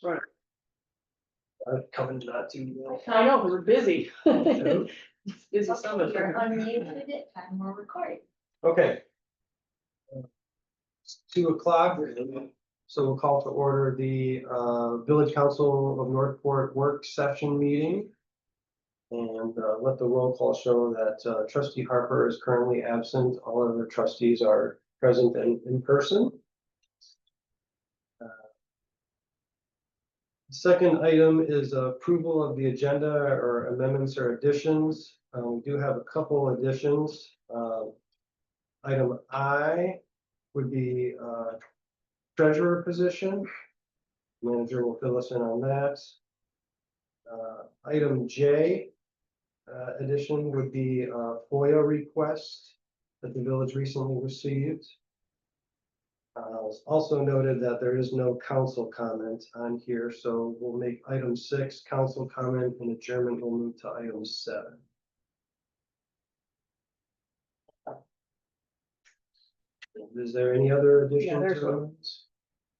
Right. Coming not too well. I know, because we're busy. It's busy Okay, summer. you're unmuted and we're recording. Okay. It's 2:00, so we'll call to order the Village Council of Northport work session meeting. And let the roll call show that trustee Harper is currently absent. All other trustees are present and in person. Second item is approval of the agenda or amendments or additions. We do have a couple additions. Item I would be treasurer position. Manager will fill us in on that. Item J, addition would be FOIA request that the village recently received. Also noted that there is no council comment on here, so we'll make item 6 council comment and adjournment will move to item 7. Is there any other additions? there's or one. amendments?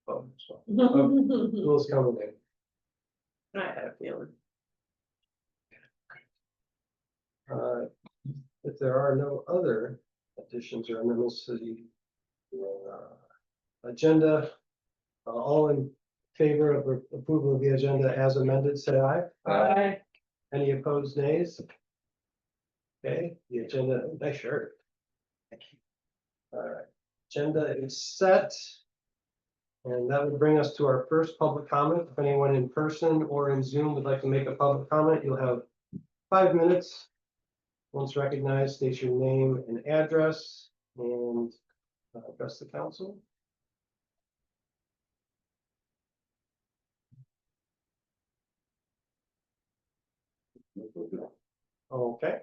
Oh, so, Who's coming in? I had a feeling. If there are no other additions or amendments to the agenda, all in favor of approval of the agenda as amended, say aye. Aye. Any opposed, nays? Okay, the agenda, nice shirt. Thank you. All right, agenda is set. And that would bring us to our first public comment. If anyone in person or in Zoom would like to make a public comment, you'll have 5 minutes. Once recognized, state your name and address and address the council. Okay.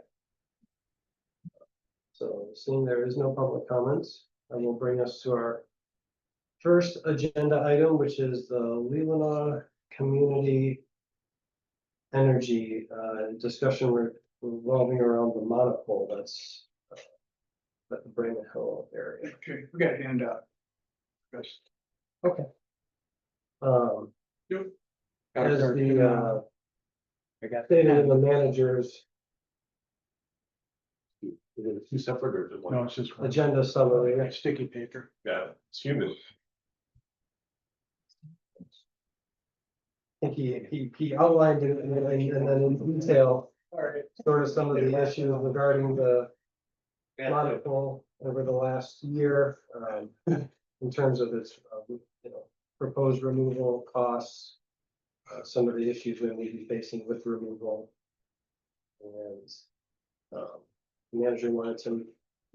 So seeing there is no public comments, I will bring us to our first agenda item, which is the Leelanau Community Energy discussion revolving around the monopole that's at the Brandon Hill area. Okay, we got a handout. Yes. Okay. Yep. As the stated in the manager's Is it two separate or is it one? No, it's just one. agenda summary, We got sticky paper. Yeah, it's human. I think he outlined it and then in detail, sort of some of the issues regarding the monopole over the last year, in terms of its, proposed removal costs, some of the issues we may be facing with removal. And, the manager wanted to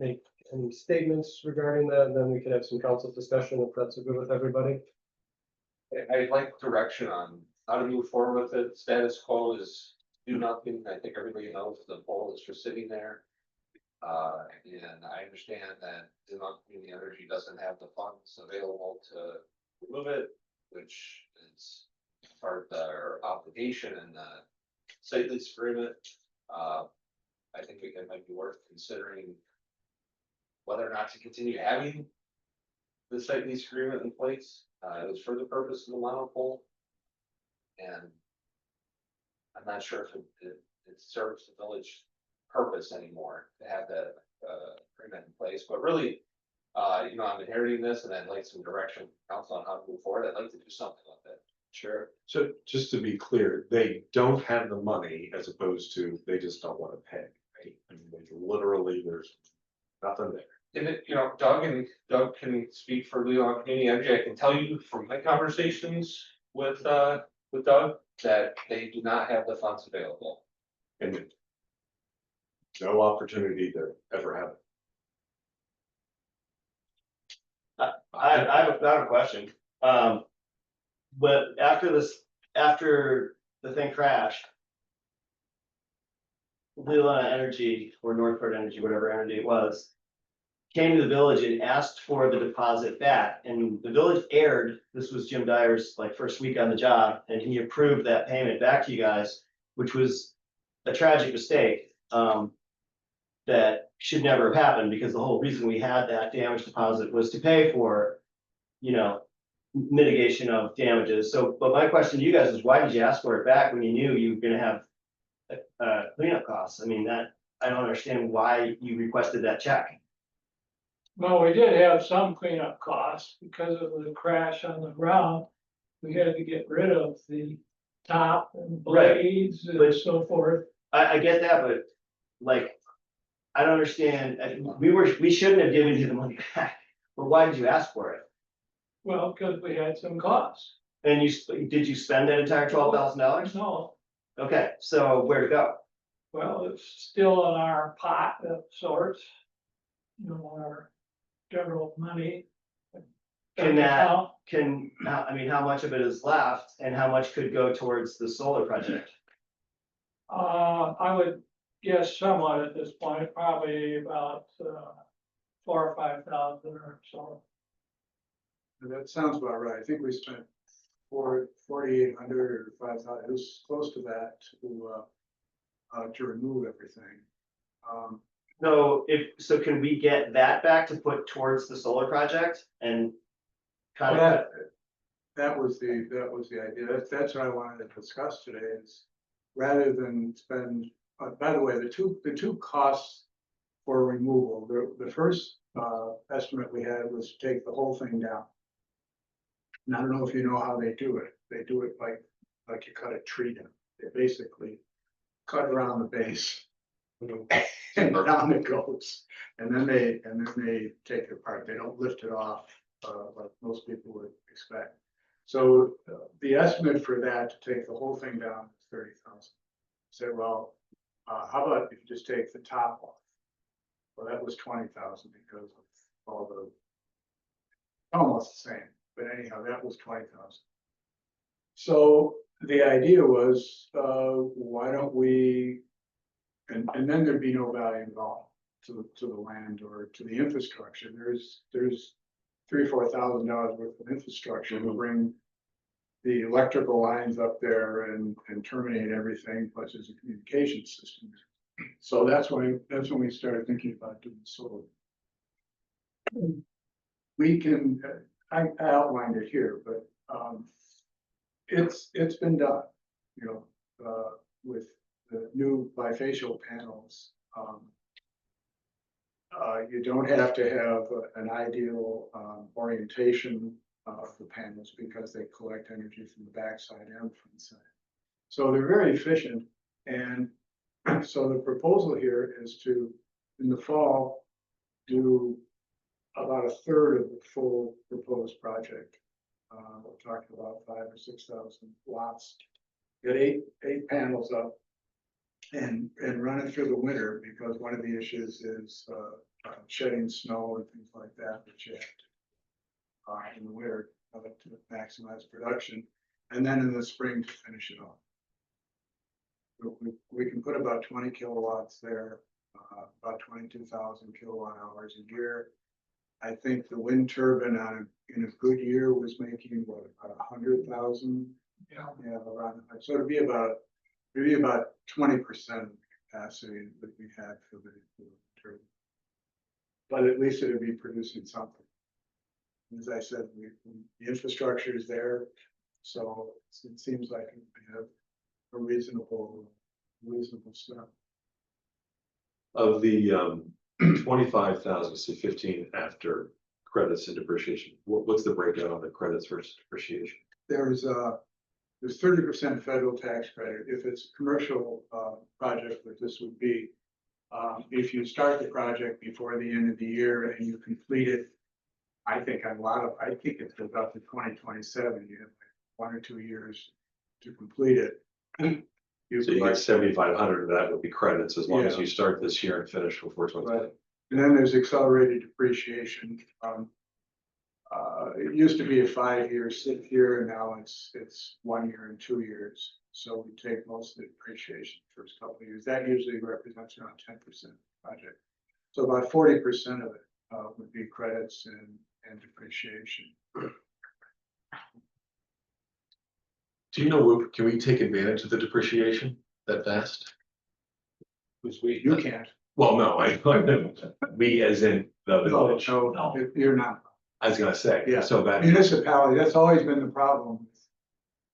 make any statements regarding that, and then we could have some council discussion if that's good with everybody. I'd like direction on how to move forward with it. Status quo is do nothing. I think everybody knows the pole is just sitting there. And I understand that Leelanau Community Energy doesn't have the funds available to remove it, which is part of their obligation in the site lease agreement. I think it might be worth considering whether or not to continue having the site lease agreement in place. It was for the purpose of the monopole. And I'm not sure if it serves the village purpose anymore to have that agreement in place, but really, I'm inheriting this and I'd like some direction from council on how to move forward. I'd like to do something with it. Sure. So just to be clear, they don't have the money as opposed to they just don't want to pay, right? I mean, they literally, there's nothing there. And Doug can speak for Leelanau Community Energy. I can tell you from my conversations with Doug that they do not have the funds available. And no opportunity to ever have it. I have a question. But after the thing crashed, Leelanau Energy or Northport Energy, whatever entity it was, came to the village and asked for the deposit back, and the village aired. This was Jim Dyer's first week on the job, and he approved that payment back to you guys, which was a tragic mistake. That should never have happened, because the whole reason we had that damage deposit was to pay for, mitigation of damages. So, but my question to you guys is, why did you ask for it back when you knew you were gonna have cleanup costs? I mean, that, I don't understand why you requested that check. Well, we did have some cleanup costs because of the crash on the ground. We had to get rid of the top and Right. blades and But- so forth. I get that, but like, I don't understand, we shouldn't have given you the money back, but why did you ask for it? Well, because we had some costs. And did you spend that entire $12,000? No, Okay, so where'd it go? well, it's still in our pot of sorts. You know, our general money. Can that- account. I mean, how much of it is left and how much could go towards the solar project? I would guess somewhat at this point, probably about, 4,000 or 5,000 or so. That sounds about right. I think we spent 4,800 or 5,000, it was close to that to remove everything. So can we get that back to put towards the solar project and kind of, That was the idea. That's what I wanted to discuss today is rather than spend, by the way, the two costs for removal, the first estimate we had was to take the whole thing down. And I don't know if you know how they do it. They do it like you cut a tree down. They basically cut around the base. And down it goes. And then they take it apart. They don't lift it off like most people would expect. So the estimate for that to take the whole thing down is 30,000. Said, well, how about if you just take the top off? Well, that was 20,000 because of all the almost the same, but anyhow, that was 20,000. So the idea was, why don't we, and then there'd be no value at all to the land or to the infrastructure. There's $3,000 or $4,000 worth of infrastructure to bring the electrical lines up there and terminate everything, plus there's a communication system. So that's when we started thinking about doing solar. We can, I outlined it here, but it's been done, you know, with the new bifacial panels. You don't have to have an ideal orientation of the panels because they collect energy from the backside and from the side. So they're very efficient. And so the proposal here is to, in the fall, do about a third of the full proposed project. We're talking about 5,000 or 6,000 watts. Get eight panels up and run it through the winter because one of the issues is shedding snow and things like that, which you have to in the winter to maximize production, and then in the spring to finish it off. We can put about 20 kilowatts there, about 22,000 kilowatt hours a year. I think the wind turbine in a good year was making what, about 100,000. Yeah. Yeah, around. So it'd be about 20% of the capacity that we had for the turbine. But at least it would be producing something. As I said, the infrastructure is there, so it seems like we have a reasonable step. Of the 25,000 to 15 after credits and depreciation, what's the breakdown on the credits versus depreciation? There's 30% federal tax credit if it's a commercial project, that this would be. If you start the project before the end of the year and you complete it, I think it's about to 2027. You have 1 or 2 years to complete it. So you get 7,500 of that would be credits as long as Yeah. you start this year and finish before 20. Right. And then there's accelerated depreciation. It used to be a 5-year, 6-year, and now it's 1 year and 2 years. So we take most of the depreciation the first couple of years. That usually represents around 10% of the project. So about 40% of it would be credits and depreciation. Do you know, can we take advantage of the depreciation that fast? Who's we? You can't. Well, no, we as in the No, village. no, you're not. I was gonna say, Yeah. so that, Municipality, that's always been the problem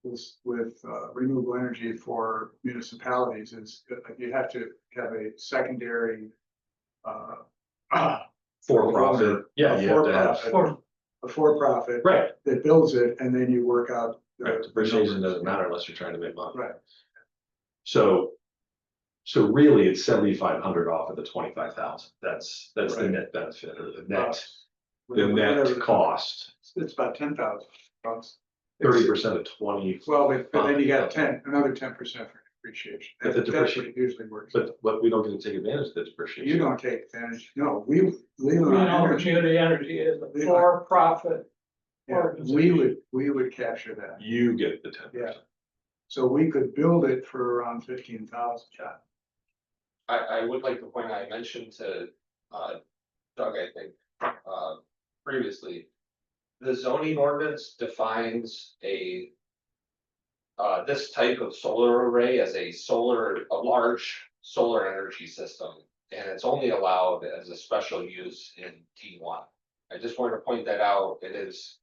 with renewable energy for municipalities is that you have to have a secondary for profit, yeah, you have to have, Or a for-profit right, that builds it, and then you work out. right, depreciation doesn't matter unless you're trying to make money. Right. So really, it's 7,500 off of the 25,000, that's the Right. net benefit, or the Whatever- net whatever. cost, It's about 10,000 bucks. 30% of 20. Well, but then you got another 10% for depreciation. But the That's what depreciation- it usually works. But we don't get to take advantage of the You depreciation. don't take advantage, no, Leland Energy, community energy is a for-profit. yeah, we would capture that. You get the 10%. So we could build it for around 15,000, John. I would like to point out, I mentioned to, Doug, I think, previously. The zoning ordinance defines this type of solar array as a large solar energy system. And it's only allowed as a special use in T1. I just wanted to point that out, it is,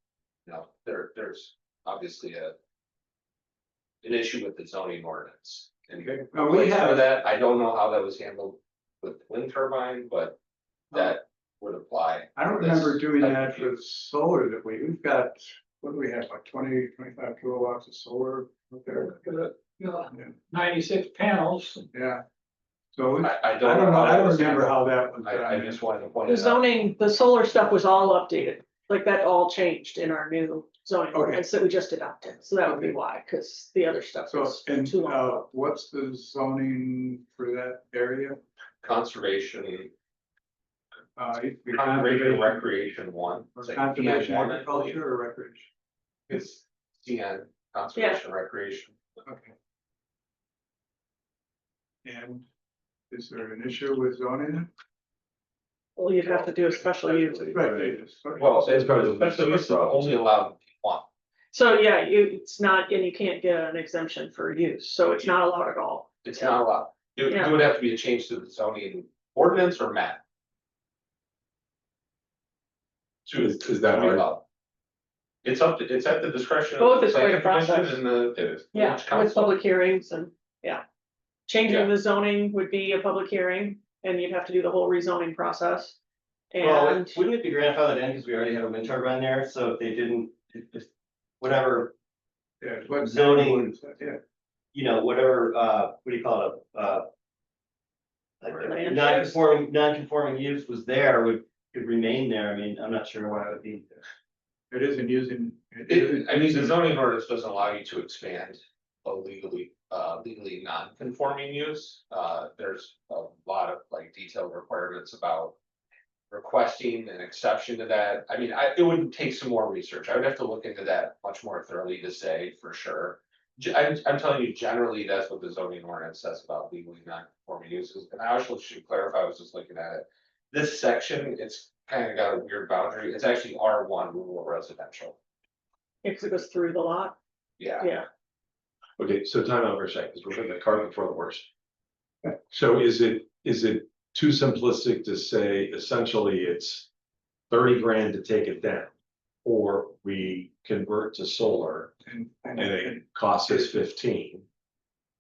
there's obviously an issue with the zoning ordinance. And Okay, now we for have, that, I don't know how that was handled with the wind turbine, but that would apply. I don't to this remember doing type that of for use. solar that we've got, what do we have, like 20-25 kilowatts of solar up there? Yeah. 96 panels. Yeah. So I I don't don't know, how I that don't was remember handled. how that was I done. just wanted to point The it out. zoning, the solar stuff was all updated, like that all changed in our new zoning Okay. ordinance that we just adopted, so that would be Okay. why, because the other stuff So, was and too long. what's the zoning for that area? Conservation, It could be conservation recreation one. Or It's like conservation TN1, I believe. agriculture or recreation? It's CN, conservation recreation. Okay. And is there an issue with zoning? Well, you'd have to do a special use. Right. Well, It's probably the especially it's only allowed one. So, yeah, it's not, and you can't get an exemption for use, so it's not allowed at all. It's not allowed. It Yeah. would have to be a change to the zoning ordinance or map. Is that to be hard? allowed. It's at the discretion. of Both the is quite a planning commission process. And the. It is. Yeah, village with council. public hearings and, yeah. Changing Yeah. the zoning would be a public hearing, and you'd have to do the whole rezoning process. Well, And, wouldn't it be grandfathered in because we already have a wind turbine there, so if they didn't, if whatever, Yeah, what Zoning. Yeah, whatever, what do you call it, like Land non-conforming use was there, could remain there, I mean, I'm not sure why it would be. it isn't using. I mean, the zoning ordinance doesn't allow you to expand a legally non-conforming use. There's a lot of like detailed requirements about requesting an exception to that. I mean, it would take some more research. I would have to look into that much more thoroughly to say for sure. I'm telling you, generally, that's what the zoning ordinance says about legally non-conforming uses. And I also should clarify, I was just looking at it. This section, it's kind of got a weird boundary. It's actually R1 rural residential. if it goes through the lot, Yeah. yeah. Okay, so time out for a second, because we're putting the cart before the horse. So is it too simplistic to say essentially it's 30 grand to take it down? Or we convert to solar And and it costs us 15?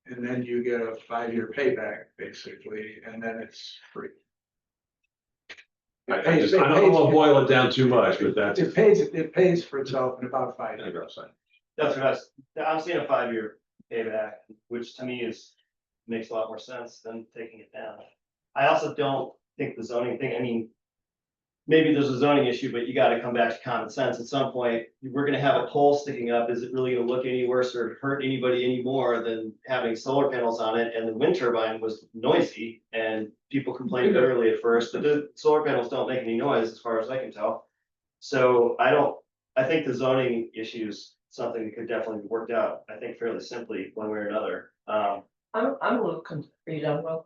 and then you get a 5-year payback, basically, and then it's free. I don't want to boil it down too much, but that's. It pays for itself in about 5 years. That's what I'm seeing a 5-year payback, which to me makes a lot more sense than taking it down. I also don't think the zoning thing, I mean, maybe there's a zoning issue, but you gotta come back to common sense. At some point, we're gonna have a pole sticking up. Is it really gonna look any worse or hurt anybody any more than having solar panels on it? And the wind turbine was noisy and people complained bitterly at first, but the solar panels don't make any noise as far as I can tell. So I think the zoning issue is something that could definitely be worked out, I think fairly simply, one way or another. I'm a little confused, are you done, Will?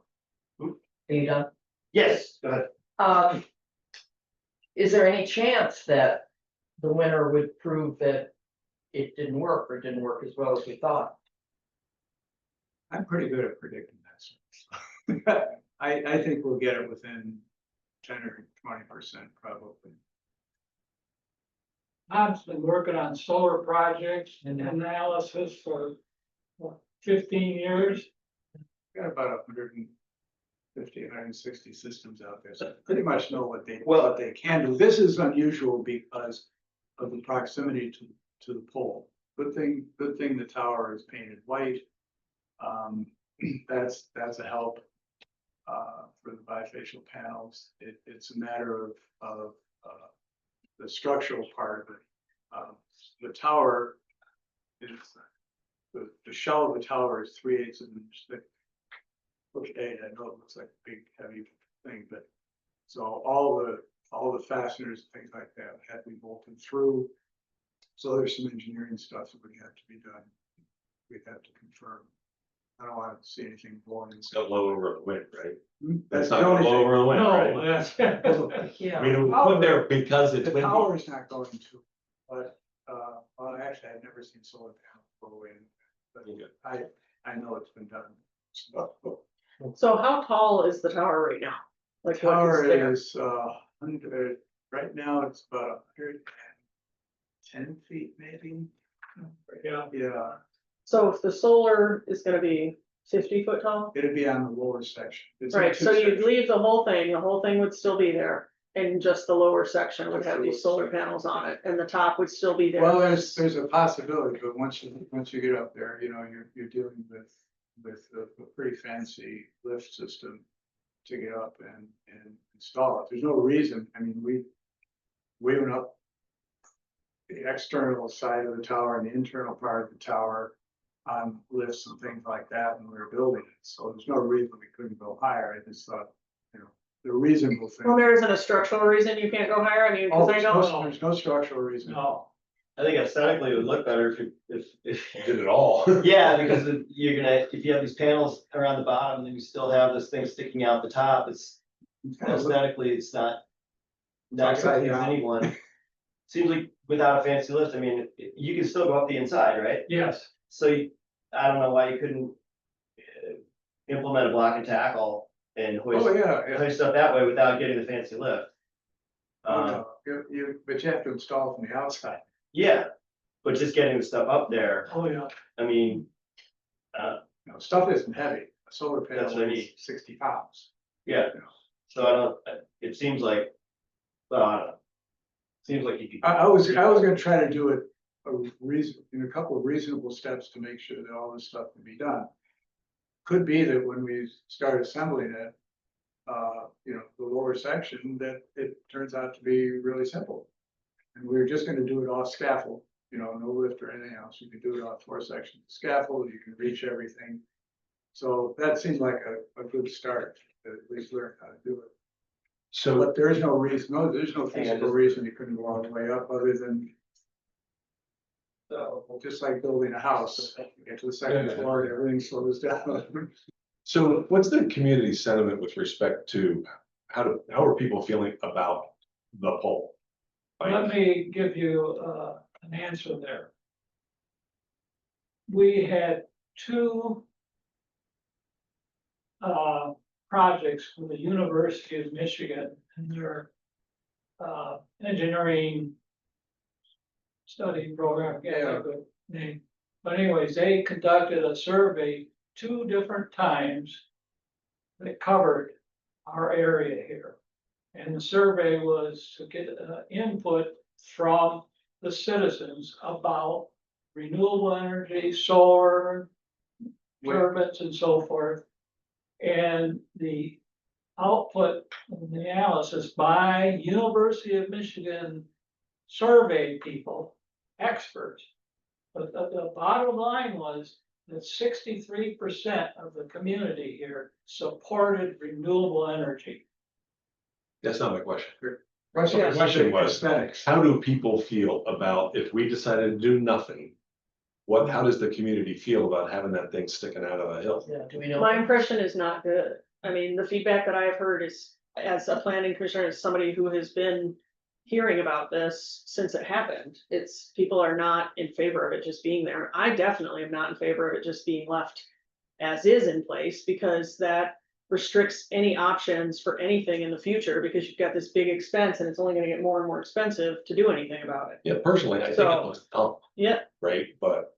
Are you done? Yes, go ahead. Is there any chance that the winter would prove that it didn't work or didn't work as well as we thought? I'm pretty good at predicting that stuff. I think we'll get it within 10 or 20% probably. Tom's been working on solar projects and analysis for what, 15 years. Got about 160 systems out there, so pretty much know what Well- what they can do. This is unusual because of the proximity to the pole. Good thing the tower is painted white. That's a help for the bifacial panels. It's a matter of the structural part of it. The tower is, the shell of the tower is 3/8 of an inch thick. Okay, I know it looks like a big heavy thing, but so all the fasteners, and things like that had to be bolted through. So there's some engineering stuff that would have to be done. We'd have to confirm. I don't want to see anything blowing. It's gonna blow over the wind, right? That's That's not gonna blow over the wind, No, right? that's. I Yeah, mean, it was put there because it's The windy. tower is not going to, but, well, actually, I've never seen solar panels blow in. But I know it's been done. So how tall is the tower right now? Like what Tower is there? is, right now, it's about 110 feet maybe. Yeah, Yeah, So if the solar is gonna be 50 foot tall, it'd be on the lower section. It's in right, two so you'd sections. leave the whole thing would still be there. And just the lower section would have these solar panels on it, and the top would still be there. Well, there's a possibility, but once you get up there, you know, you're dealing with a pretty fancy lift system to get up and install it. There's no reason, I mean, we went up the external side of the tower and the internal part of the tower on lifts and things like that when we were building it. So there's no reason we couldn't go higher. I just thought, you know, the reasonable thing. Well, there isn't a structural reason you can't go higher, I mean, Oh, cause I know, there's no structural reason. no, I think aesthetically it would look better if. Did it all. Yeah, because you're gonna, if you have these panels around the bottom, then you still have this thing sticking out the top, it's aesthetically, it's not. Not Upside something down. anyone. Seems like without a fancy lift, I mean, you can still go up the inside, right? yes, So I don't know why you couldn't. Implement a block and tackle and Oh, yeah. hoist up that way without getting the fancy lift. No, but you have to install from the outside. Yeah, but just getting the stuff up there, oh, yeah, I mean. You know, stuff isn't heavy. A solar That's panel what I is mean. 60 pounds. Yeah, so I don't, it seems like, well, I don't know. Seems like you could. I was gonna try to do it in a couple of reasonable steps to make sure that all this stuff can be done. Could be that when we start assembling it, you know, the lower section, that it turns out to be really simple. And we were just gonna do it off scaffold, you know, no lift or anything else. You can do it off 4 sections of scaffold, you can reach everything. So that seemed like a good start, to at least learn how to do it. So, But there is no reason, there's no physical reason you couldn't go all the way up other than. Just like building a house, you get to the second Yeah. floor, and everything slows down. so what's the community sentiment with respect to how are people feeling about the pole? let Like, me give you, an answer there. We had two projects from the University of Michigan and their engineering study program, yeah, good name. But anyways, they conducted a survey 2 different times that covered our area here. And the survey was to get input from the citizens about renewable energy, solar, turbines and so forth. And the output of the analysis by University of Michigan survey people, experts. But the bottom line was that 63% of the community here supported renewable energy. that's not my question. Question question was- aesthetics. How do people feel about if we decided to do nothing? How does the community feel about having that thing sticking out of the hill? yeah, do we know? my impression is not good. I mean, the feedback that I have heard is, as a planning commissioner, as somebody who has been hearing about this since it happened, it's, people are not in favor of it just being there. I definitely am not in favor of it just being left as is in place, because that restricts any options for anything in the future, because you've got this big expense and it's only gonna get more and more expensive to do anything about it. Yeah, personally, I think it So- looks dumb, Yeah, right? But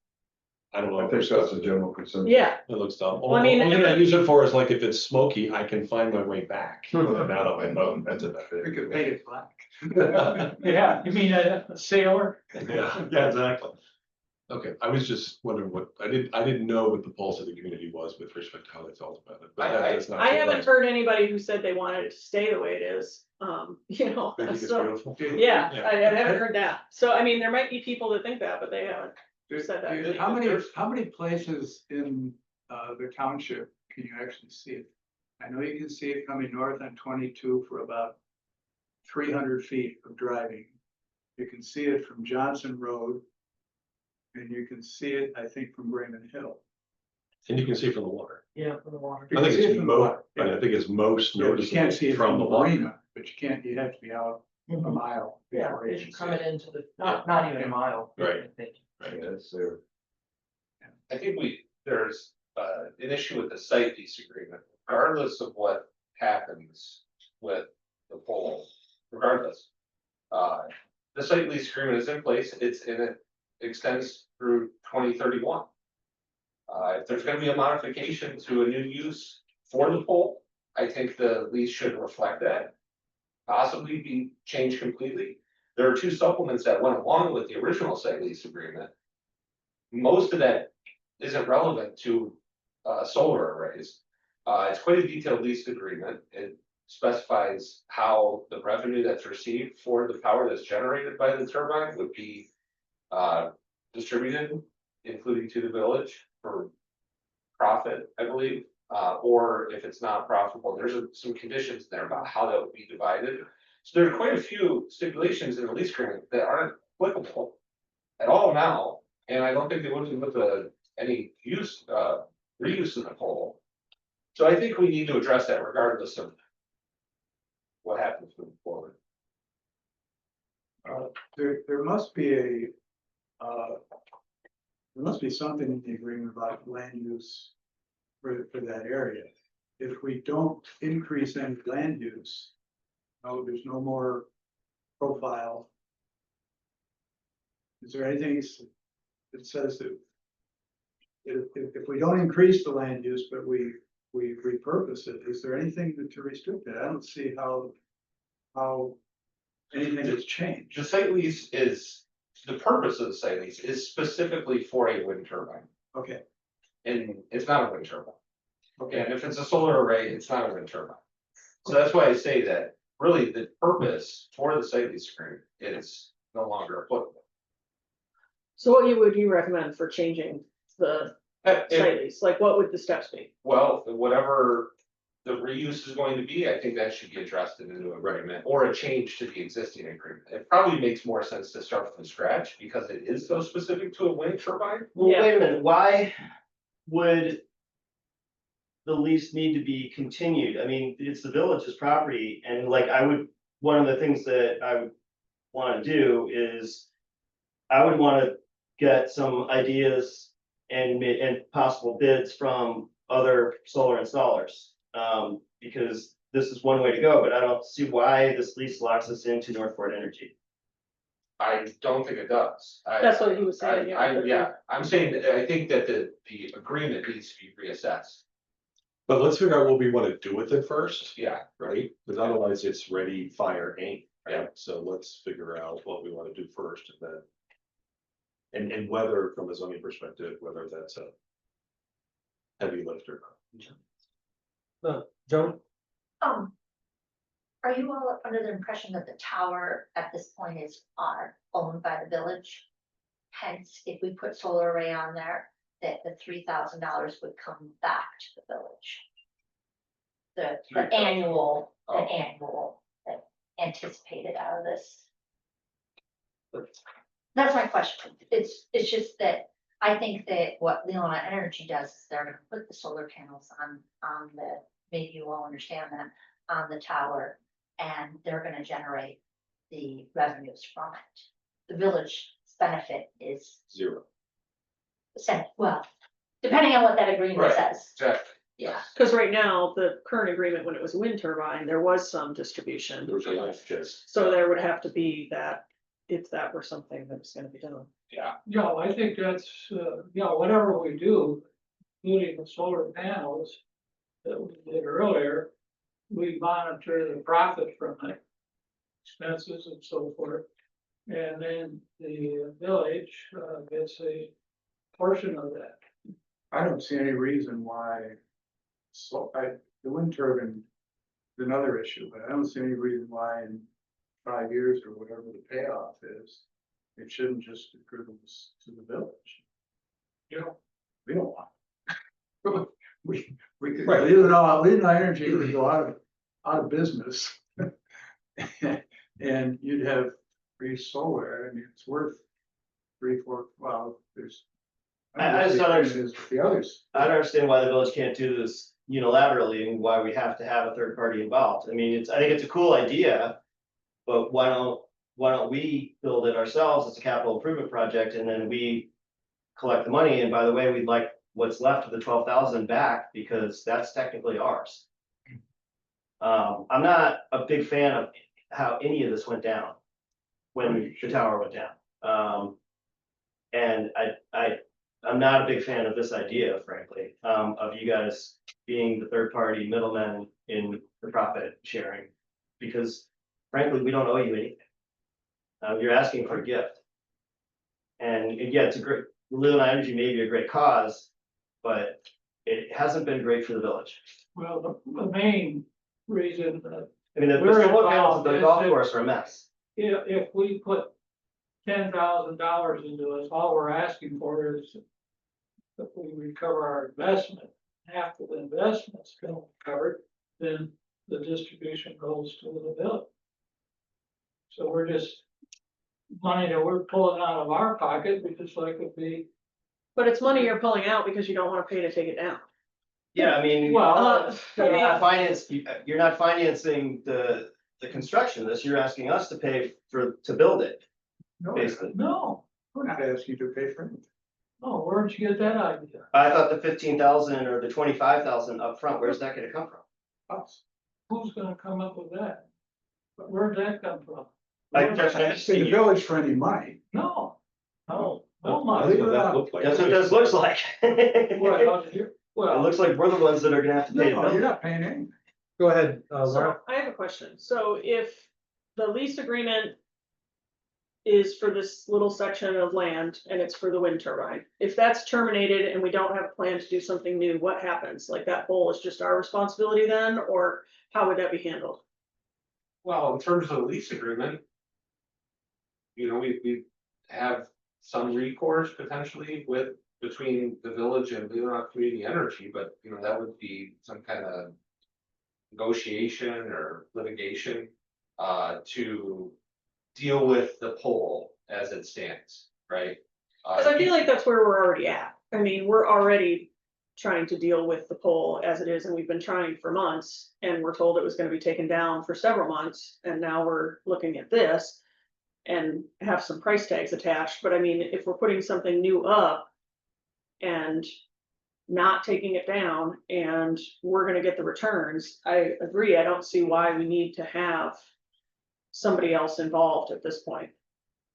I don't know. I if think it's- that's a general consensus. yeah, It looks dumb. Well, I mean, Only thing I use it for is like if it's smoky, I can find my way back. When I'm out on my boat, that's about We could paint it black. it. Yeah, you mean a sailor? Yeah, yeah, exactly. Okay, I was just wondering what, I didn't know what the pulse of the community was with respect to how they felt about it. But that does not I haven't surprise heard anybody who said they wanted it to stay the way it is, you know, me. I think it's so, beautiful. yeah, Yeah. I haven't heard that. So, I mean, there might be people that think that, but they haven't. Said that. How many places in the township can you actually see it? I know you can see it coming north on 22 for about 300 feet of driving. You can see it from Johnson Road. And you can see it, I think, from Raymond Hill. And you can see from the water. Yeah, for the water. You I think can see it it's from the most, water, yeah. I think it's most Yeah, but you can't see noticeable it from the water. marina, but you have to be out a Mhm. mile. Yeah, before you as can you see coming it. into the, not even a mile. Right. I think. Right. That's there. I think there's an issue with the site lease agreement, regardless of what happens with the pole, regardless. The site lease agreement is in place, it extends through 2031. If there's gonna be a modification to a new use for the pole, I think the lease should reflect that. Possibly be changed completely. There are two supplements that went along with the original site lease agreement. Most of that isn't relevant to solar arrays. It's quite a detailed lease agreement. It specifies how the revenue that's received for the power that's generated by the turbine would be distributed, including to the village for profit, I believe. Or if it's not profitable, there's some conditions there about how that would be divided. So there are quite a few stipulations in the lease agreement that aren't applicable at all now. And I don't think they would be with any use, reuse of the pole. So I think we need to address that regardless of what happens moving forward. There must be something in the agreement about land use for that area. If we don't increase any land use, there's no more profile. Is there anything that says that if we don't increase the land use, but we repurpose it, is there anything to restrict it? I don't see how anything has changed. The site lease the purpose of the site lease is specifically for a wind turbine, Okay, and it's not a wind turbine. Okay, and if it's a solar array, it's not a wind turbine. So that's why I say that really the purpose for the site lease agreement is no longer applicable. So what would you recommend for changing the site lease? Like, what would the steps be? Well, whatever the reuse is going to be, I think that should be addressed in the new agreement or a change to the existing agreement. It probably makes more sense to start from scratch because it is so specific to a wind turbine. Well, Yeah. wait a minute, why would the lease need to be continued? I mean, it's the village's property, and like, one of the things that I would wanna do is I would wanna get some ideas and possible bids from other solar installers. Because this is one way to go, but I don't see why this lease locks us into North Fort Energy. I don't think it does. That's what he was saying, yeah. Yeah, I'm saying that I think that the agreement needs to be reassessed. But let's figure out what we want to do with it first, Yeah, right? Because otherwise it's ready, fire, aim, Yeah. right? So let's figure out what we want to do first and then. And whether, from a zoning perspective, whether that's a heavy lift or not. Joan? Are you all under the impression that the tower at this point is owned by the village? Hence, if we put solar array on there, that the $3,000 would come back to the village? The $3,000. annual, Oh. anticipated out of this. That's my question. It's just that I think that what Leona Energy does is they're gonna put the solar panels on the, maybe you all understand that, on the tower. And they're gonna generate the revenues from it. The village's benefit is, Zero. well, depending on what that agreement Right. says. exactly. Yeah, Cause right now, the current agreement, when it was a wind turbine, there was some distribution. There was a life just. So there would have to be that, if that were something that was gonna be done. Yeah, Yeah, I think that's, whatever we do, including the solar panels that we did earlier, we monitor the profit from it, expenses and so forth. And then the village gets a portion of that. I don't see any reason why. So the wind turbine is another issue, but I don't see any reason why in 5 years or whatever the payoff is. It shouldn't just accrue to the village. You know, we don't want. We could, Right. Leland Energy would go out of business. And you'd have free solar, I mean, it's worth 3, 4, well, there's. I just don't understand. The others. I don't understand why the village can't do this unilaterally and why we have to have a third party involved. I mean, I think it's a cool idea. But why don't we build it ourselves as a capital improvement project and then we collect the money? And by the way, we'd like what's left of the 12,000 back because that's technically ours. I'm not a big fan of how any of this went down when the tower went down. And I'm not a big fan of this idea, frankly, of you guys being the third party middlemen in the profit sharing. Because frankly, we don't owe you anything. You're asking for a gift. And yeah, it's a great, Leland Energy may be a great cause, but it hasn't been great for the village. Well, the main reason that I mean, the We're solar panels at the involved, golf is it- course are a mess. if we put $10,000 into this, all we're asking for is that we recover our investment. After the investment's been covered, then the distribution goes to the village. So we're just money that we're pulling out of our pocket, we just like it be, But it's money you're pulling out because you don't wanna pay to take it down. Yeah, I mean, well, you're not financing the construction of this, you're asking us to pay to build it, No, basically. no, we're not asking you to pay for anything. no, where'd you get that idea? I thought the 15,000 or the 25,000 upfront, where's that gonna come from? Us. Who's gonna come up with that? Where'd that come from? Like, We're not asking the village for any money. No, no That's money. what that looked That's what this looks like. It Well, looks like we're the ones that are gonna have to pay to No, build you're it. not paying anything. Go ahead, Laura. So I have a question. So if the lease agreement is for this little section of land and it's for the wind turbine, if that's terminated and we don't have a plan to do something new, what happens? Like that pole is just our responsibility then, or how would that be handled? well, in terms of the lease agreement. We have some recourse potentially between the village and Leelanau Community Energy, but that would be some kind of. Negotiation or litigation, to deal with the pole as it stands, right? Cause I feel like that's where we're already at. I mean, we're already trying to deal with the pole as it is, and we've been trying for months. And we're told it was gonna be taken down for several months, and now we're looking at this. And have some price tags attached, but I mean, if we're putting something new up. And not taking it down and we're gonna get the returns, I agree, I don't see why we need to have. Somebody else involved at this point.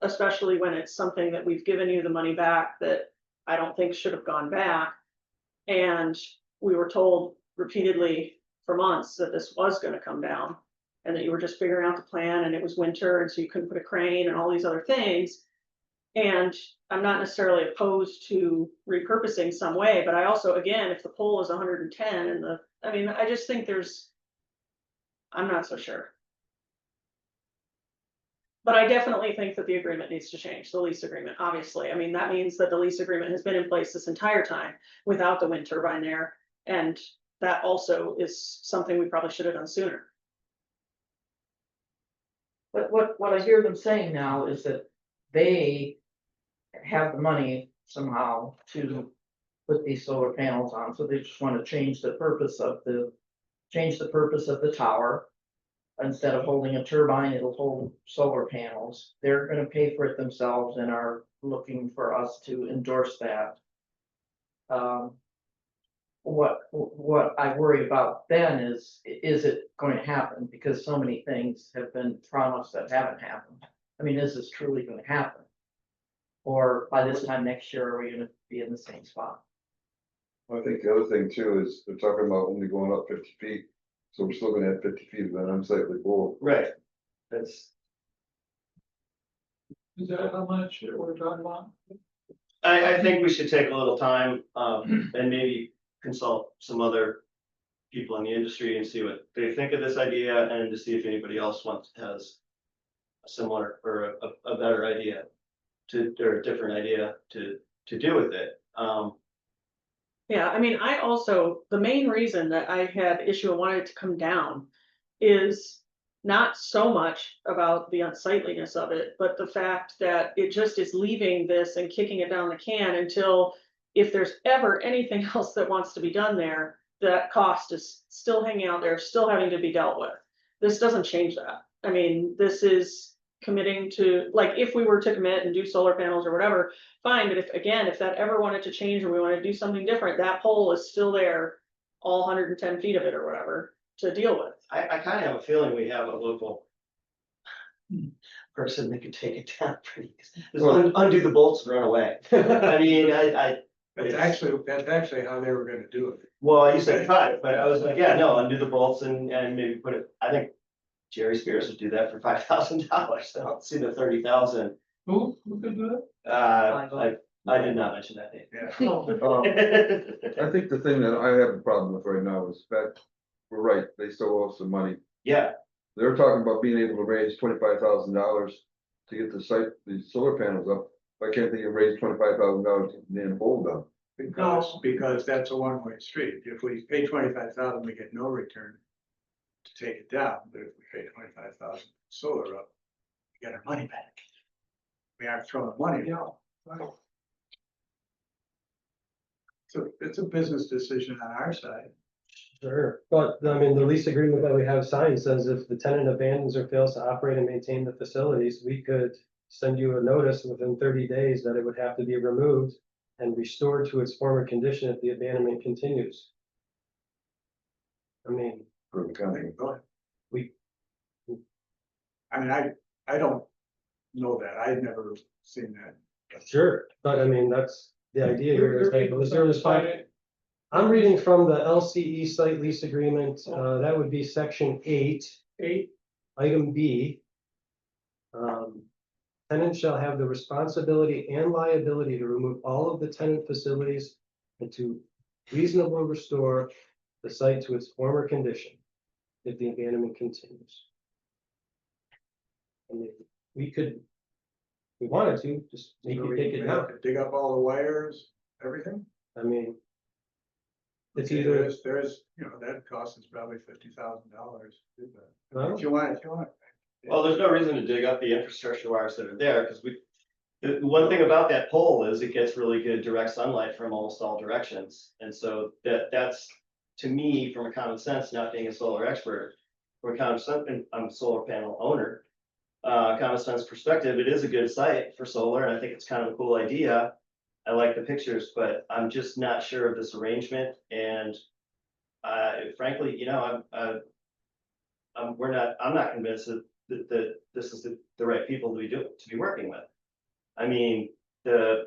Especially when it's something that we've given you the money back that I don't think should have gone back. And we were told repeatedly for months that this was gonna come down. And that you were just figuring out the plan and it was winter and so you couldn't put a crane and all these other things. And I'm not necessarily opposed to repurposing some way, but I also, again, if the pole is 110 and I just think I'm not so sure. But I definitely think that the agreement needs to change, the lease agreement, obviously. I mean, that means that the lease agreement has been in place this entire time without the wind turbine there. And that also is something we probably should have done sooner. But what I hear them saying now is that they have the money somehow to put these solar panels on, so they just want to change the purpose of the tower. Instead of holding a turbine, it'll hold solar panels. They're gonna pay for it themselves and are looking for us to endorse that. what I worry about then is it going to happen? Because so many things have been promised that haven't happened. I mean, is this truly gonna happen? Or by this time next year, are we gonna be in the same spot? I think the other thing too is they're talking about only going up 50 feet, so we're still gonna have 50 feet of an unsightly pole. Right. That's, Is that how much we're talking about? I think we should take a little time, and maybe consult some other people in the industry and see what they think of this idea and to see if anybody else has a similar or a better idea or a different idea to do with it. Yeah, I mean, I also, the main reason that I had issue and wanted it to come down is not so much about the unsightliness of it, but the fact that it just is leaving this and kicking it down the can until if there's ever anything else that wants to be done there, that cost is still hanging out there, still having to be dealt with. This doesn't change that. I mean, this is committing to, like, if we were to commit and do solar panels or whatever, fine, but if that ever wanted to change or we want to do something different, that pole is still there, all 110 feet of it or whatever, to deal with. I kind of have a feeling we have a local person that could take it down pretty, just undo the bolts and run away. I mean, That's actually how they were gonna do it. well, you said five, but I was like, yeah, no, undo the bolts and maybe put it, I think Jerry Spears would do that for $5,000. I don't see the 30,000. Who could do it? I did not mention that name. Yeah. I think the thing that I have a problem with right now is that, we're right, they still owe us some money. Yeah, They're talking about being able to raise $25,000 to get the site, the solar panels up. Why can't they raise $25,000 to get the damn pole done? Because that's a one-way street. If we pay 25,000, we get no return to take it down, but if we pay 25,000 solar up, we get our money back. We aren't throwing money out. So it's a business decision on our side. Sure, but I mean, the lease agreement that we have signed says if the tenant abandons or fails to operate and maintain the facilities, we could send you a notice within 30 days that it would have to be removed and restored to its former condition if the abandonment continues. I mean, For the county. Go ahead. we, I mean, I don't know that. I've never seen that. sure, but I mean, that's the idea here is that the service Sign fine. it. I'm reading from the LCE site lease agreement, that would be section 8, item B. Tenant shall have the responsibility and liability to remove all of the tenant facilities and to reasonably restore the site to its former condition if the abandonment continues. I mean, we could, if we wanted to, just make So you we take it down. dig up all the wires, everything. I mean, it's Okay, either, there's, that cost us probably $50,000 to do that. Well- If you want. well, there's no reason to dig up the infrastructure wires that are there, because the one thing about that pole is it gets really good direct sunlight from almost all directions. And so that's, to me, from a common sense, not being a solar expert, from a common sense, and I'm a solar panel owner. Common sense perspective, it is a good site for solar, and I think it's kind of a cool idea. I like the pictures, but I'm just not sure of this arrangement, and frankly, I'm not convinced that this is the right people to be working with. I mean, this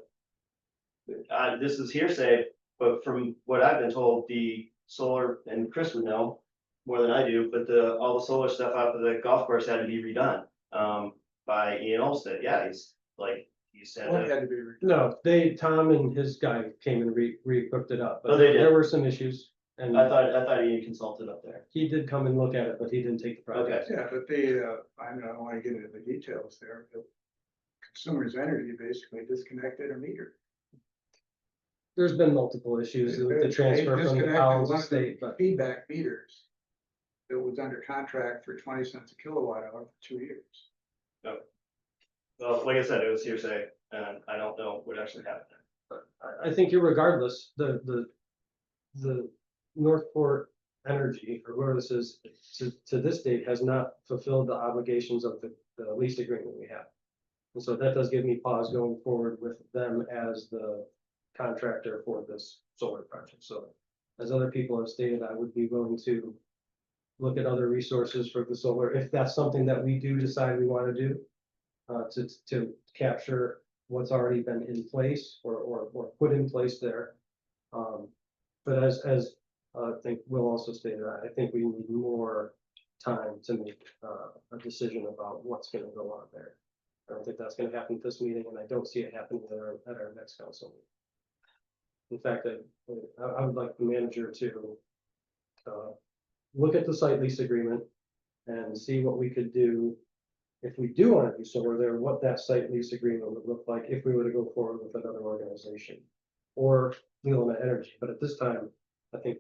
is hearsay, but from what I've been told, the solar, and Chris would know more than I do, but all the solar stuff out of the golf course had to be redone by Ian Olmsted. Yeah, he said What that. had to be. no, Tom and his guy came and re-hooked it up, Oh, but they did? there were some issues. And I thought Ian consulted up there. he did come and look at it, but he didn't take the project. Yeah, but I don't want to get into the details there, but Consumers Energy basically disconnected a meter. There's been multiple issues with the They transfer from the disconnected Powell's one of the estate, but feedback meters that was under contract for 20 cents a kilowatt hour for 2 years. Well, like I said, it was hearsay, and I don't know what actually happened. I think irregardless, the Northport Energy, or whoever this is, to this date, has not fulfilled the obligations of the lease agreement we have. And so that does give me pause going forward with them as the contractor for this solar project, so as other people have stated, I would be willing to look at other resources for the solar, if that's something that we do decide we want to do. To capture what's already been in place or put in place there. But as I think Will also stated, I think we need more time to make a decision about what's gonna go on there. I don't think that's gonna happen at this meeting, and I don't see it happening at our next council meeting. In fact, I would like the manager to look at the site lease agreement and see what we could do. If we do want to do solar there, what that site lease agreement would look like if we were to go forward with another organization. Or Leland Energy, but at this time, I think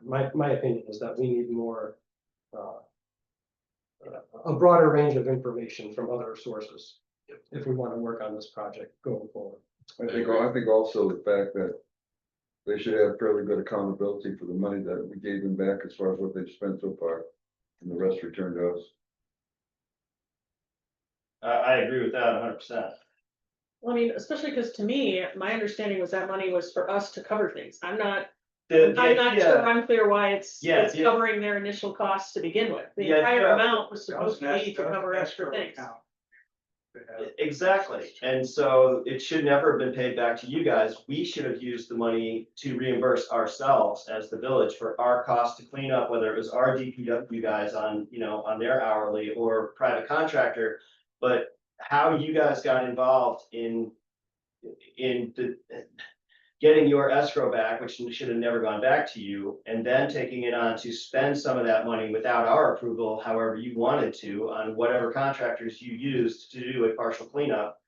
my opinion is that we need more. A broader range of information from other sources. If we want to work on this project going forward. I think also the fact that they should have fairly good accountability for the money that we gave them back as far as what they've spent so far, and the rest returned to us. I agree with that 100%. Well, I mean, especially because to me, my understanding was that money was for us to cover things. I'm not The sure I'm clear why it's Yeah, it's yeah. covering their initial costs to begin with. The Yeah, entire yeah. amount was That was supposed to be to an cover escrow extra things. account. They have- Exactly, and so it should never have been paid back to you guys. We should have used the money to reimburse ourselves as the village for our cost to clean up, whether it was our DPW guys on, on their hourly or private contractor. But how you guys got involved in the getting your escrow back, which should have never gone back to you, and then taking it on to spend some of that money without our approval, however you wanted to, on whatever contractors you used to do a partial cleanup.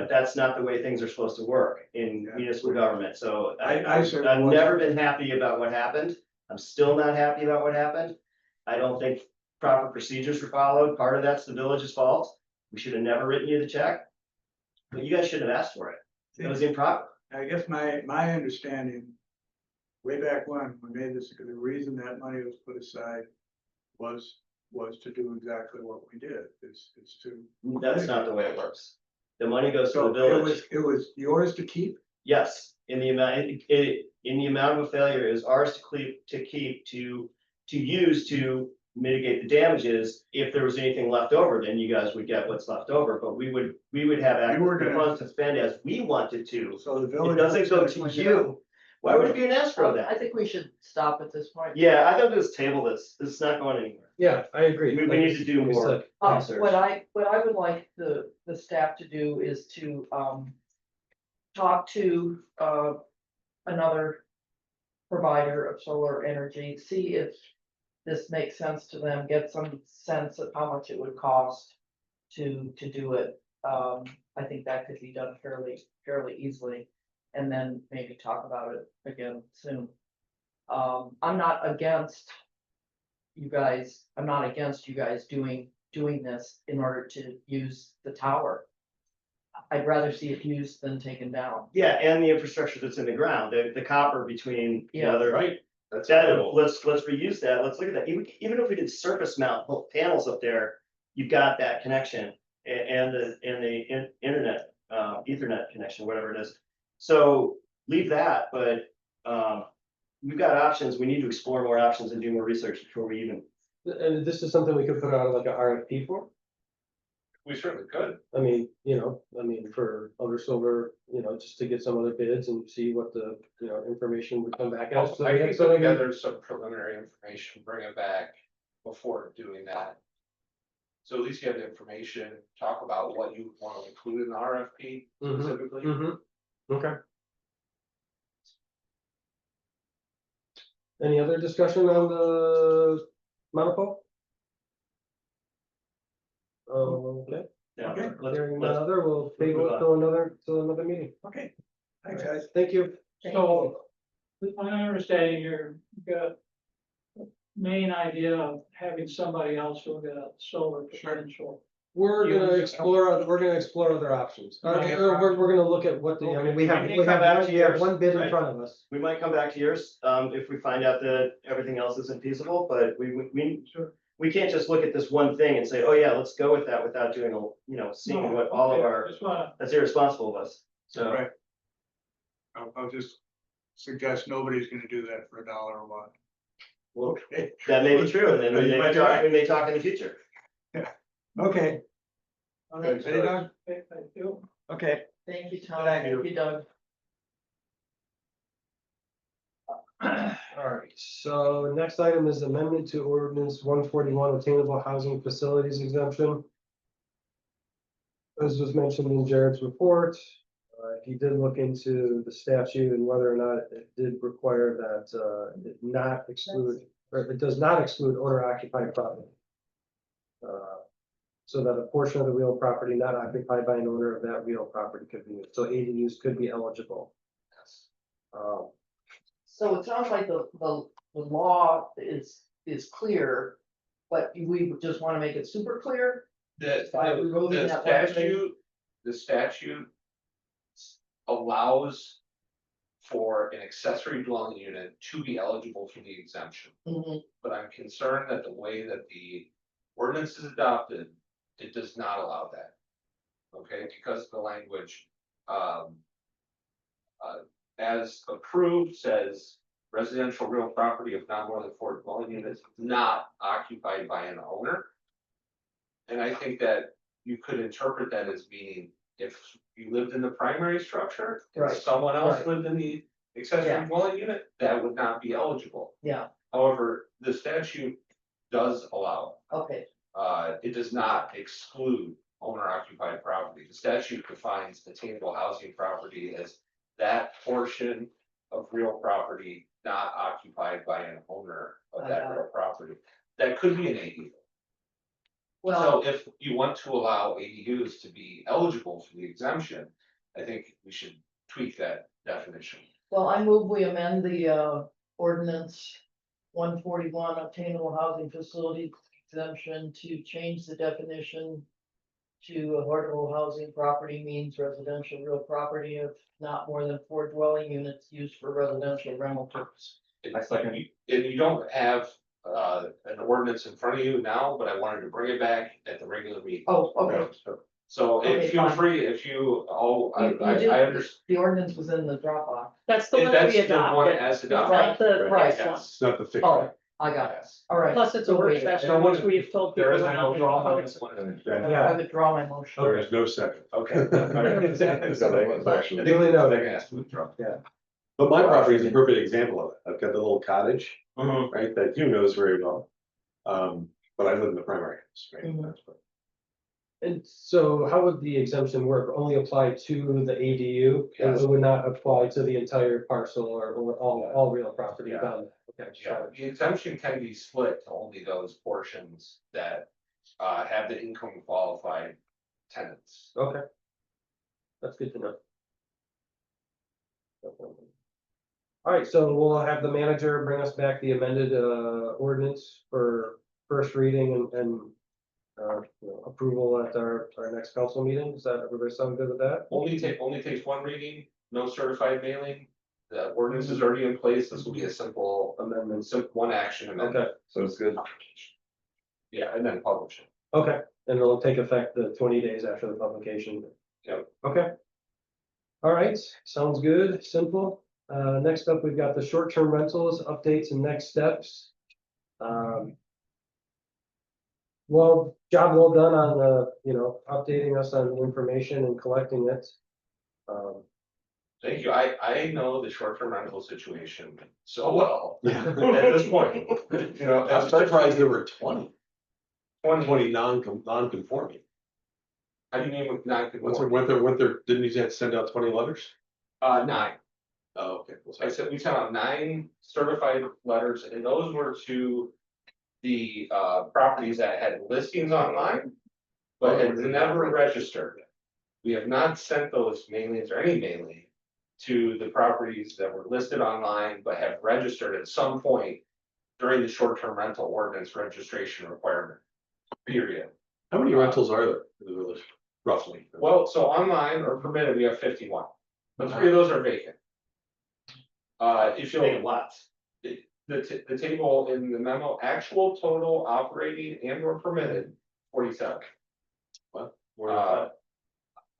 That's not the way things are supposed to work in Yeah. municipal government, so I certainly I've wasn't. never been happy about what happened. I'm still not happy about what happened. I don't think proper procedures were followed. Part of that's the village's fault. We should have never written you the check. But you guys shouldn't have asked for it. It was improper. I guess my understanding, way back when we made this, the reason that money was put aside was to do exactly what we did, is to. That's not the way it works. The money goes to So the village. it was yours to keep? Yes, in the amount of a failure, it is ours to keep, to use to mitigate the damages. If there was anything left over, then you guys would get what's left over, but we would have access were to the gonna- funds to spend as we wanted to. So the It village. doesn't go to you. Why would it be an escrow I then? think we should stop at this point. Yeah, I thought this table this is not going anywhere. Yeah, I agree. We need to do Like we more. said. Research. What I would like the staff to do is to, talk to, another provider of solar energy, see if this makes sense to them, get some sense of how much it would cost to do it. I think that could be done fairly easily, and then maybe talk about it again soon. I'm not against you guys doing this in order to use the tower. I'd rather see it used than taken down. Yeah, and the infrastructure that's in the ground, the copper between the Yeah. other. Right. That's That, cool. let's reuse that, let's look at that, even if we did surface mount both panels up there, you've got that connection. And the internet, ethernet connection, whatever it is. So leave that, but, we've got options, we need to explore more options and do more research before we even. And this is something we could put out like a RFP for. We certainly could. I mean, for other solar, just to get some other bids and see what the, information would come back as. I can put together some preliminary information, bring it back before doing that. So at least you have the information, talk about what you want to include in the RFP specifically. Okay. Any other discussion on the monopole? Okay, Yeah, Okay. hearing let's, none other, we'll table move it on. till another meeting. Okay, thanks, guys. Thank you. So, with my understanding, you've got the main idea of having somebody else look at solar potential. We're gonna explore other options. We're gonna look at what I mean, we have one bid in Right. front of us. we might come back to yours, if we find out that everything else isn't feasible, but we can't just look at this one thing and say, oh yeah, let's go with that without doing seeing what all of our, Just wanna, that's irresponsible of us, so. Right. I'll just suggest nobody's gonna do that for $1 a month. Well, Okay, that may be true, and then You we might may be talk, right. we may talk in the future. okay. All right, Hey, Doug? Thank you. Okay. Thank you, Tom. Thank you. Thank you, Doug. Alright, so next item is amendment to ordinance 141 attainable housing facilities exemption. As was mentioned in Jared's report, he did look into the statute and whether or not it did require that, it not exclude, or it does not exclude owner occupied property. So that a portion of the real property not occupied by an owner of that real property could be used, so ADUs could be eligible. Um, So it sounds like the law is clear, but we just wanna make it super clear. By removing that one thing. The statute allows for an accessory dwelling unit to be eligible for the exemption. Mhm. But I'm concerned that the way that the ordinance is adopted, it does not allow that. Okay, because of the language, as approved says residential real property of not more than 4 dwelling units not occupied by an owner. And I think that you could interpret that as meaning if you lived in the primary structure, and Right, someone else right. lived in the accessory Yeah. dwelling unit, that would not be eligible. Yeah, However, the statute does allow, okay, it does not exclude owner occupied property. The statute defines attainable housing property as that portion of real property not occupied by an owner of I that got real property. That could be an ADU. well, So if you want to allow ADUs to be eligible for the exemption, I think we should tweak that definition. well, I move we amend the ordinance 141 obtainable housing facility exemption to change the definition to affordable housing property means residential real property of not more than 4 dwelling units used for residential rental purpose. And you don't have an ordinance in front of you now, but I wanted to bring it back at the regular meeting. Oh, okay. So Okay, feel fine. free, if you all, I You did- understand. The ordinance was in the Dropbox. That's the one that That's we the one adopted. as It's not adopted. the Right, next one. It's not the fixed. Oh, I got it. Yes. All right. Plus, it's a So work wait, session, which we've told people. There is we're no not draw gonna on this one. I withdraw my motion. There is no second. Okay. Duly noted. But my property is a perfect example of it. I've got the little cottage, Mhm. right, that you knows very well. But I live in the primary house, right? Mhm. That's what- And so how would the exemption work? Only apply to the ADU? And Yes. it would not apply to the entire parcel or all real property Yeah. about it? Okay, Yeah, the exemption can be split to only those portions that have the income qualified tenants. okay. That's good to know. All right, so we'll have the manager bring us back the amended ordinance for first reading and approval at our next council meeting. Does that, everybody sound good with that? Only takes one reading, no certified mailing. The ordinance is already in place. This will be a simple amendment, one action amendment. Okay, So it's good. Yeah, and then publish it. okay, and it'll take effect the 20 days after the publication. Yep. Okay. All right, sounds good, simple. Next up, we've got the short-term rentals, updates and next steps. Well, job well done on updating us on the information and collecting it. Thank you. I know the short-term rental situation so well Yeah. at this point. You know, I'm surprised there were 20 non-conforming. How do you mean with not What's conforming? weren't there, didn't you have to send out 20 letters? 9. Oh, okay. Well, I said we sent out 9 certified letters, and those were to the properties that had listings online, but had never registered. We have not sent those mailings or any mailing to the properties that were listed online, but have registered at some point during the short-term rental ordinance registration requirement. Period. How many rentals are there in the village, roughly? Well, so online or permitted, we have 51, but 3 of those are vacant. If Make it you'll, lots. the table in the memo, actual total operating and or permitted, 47. What?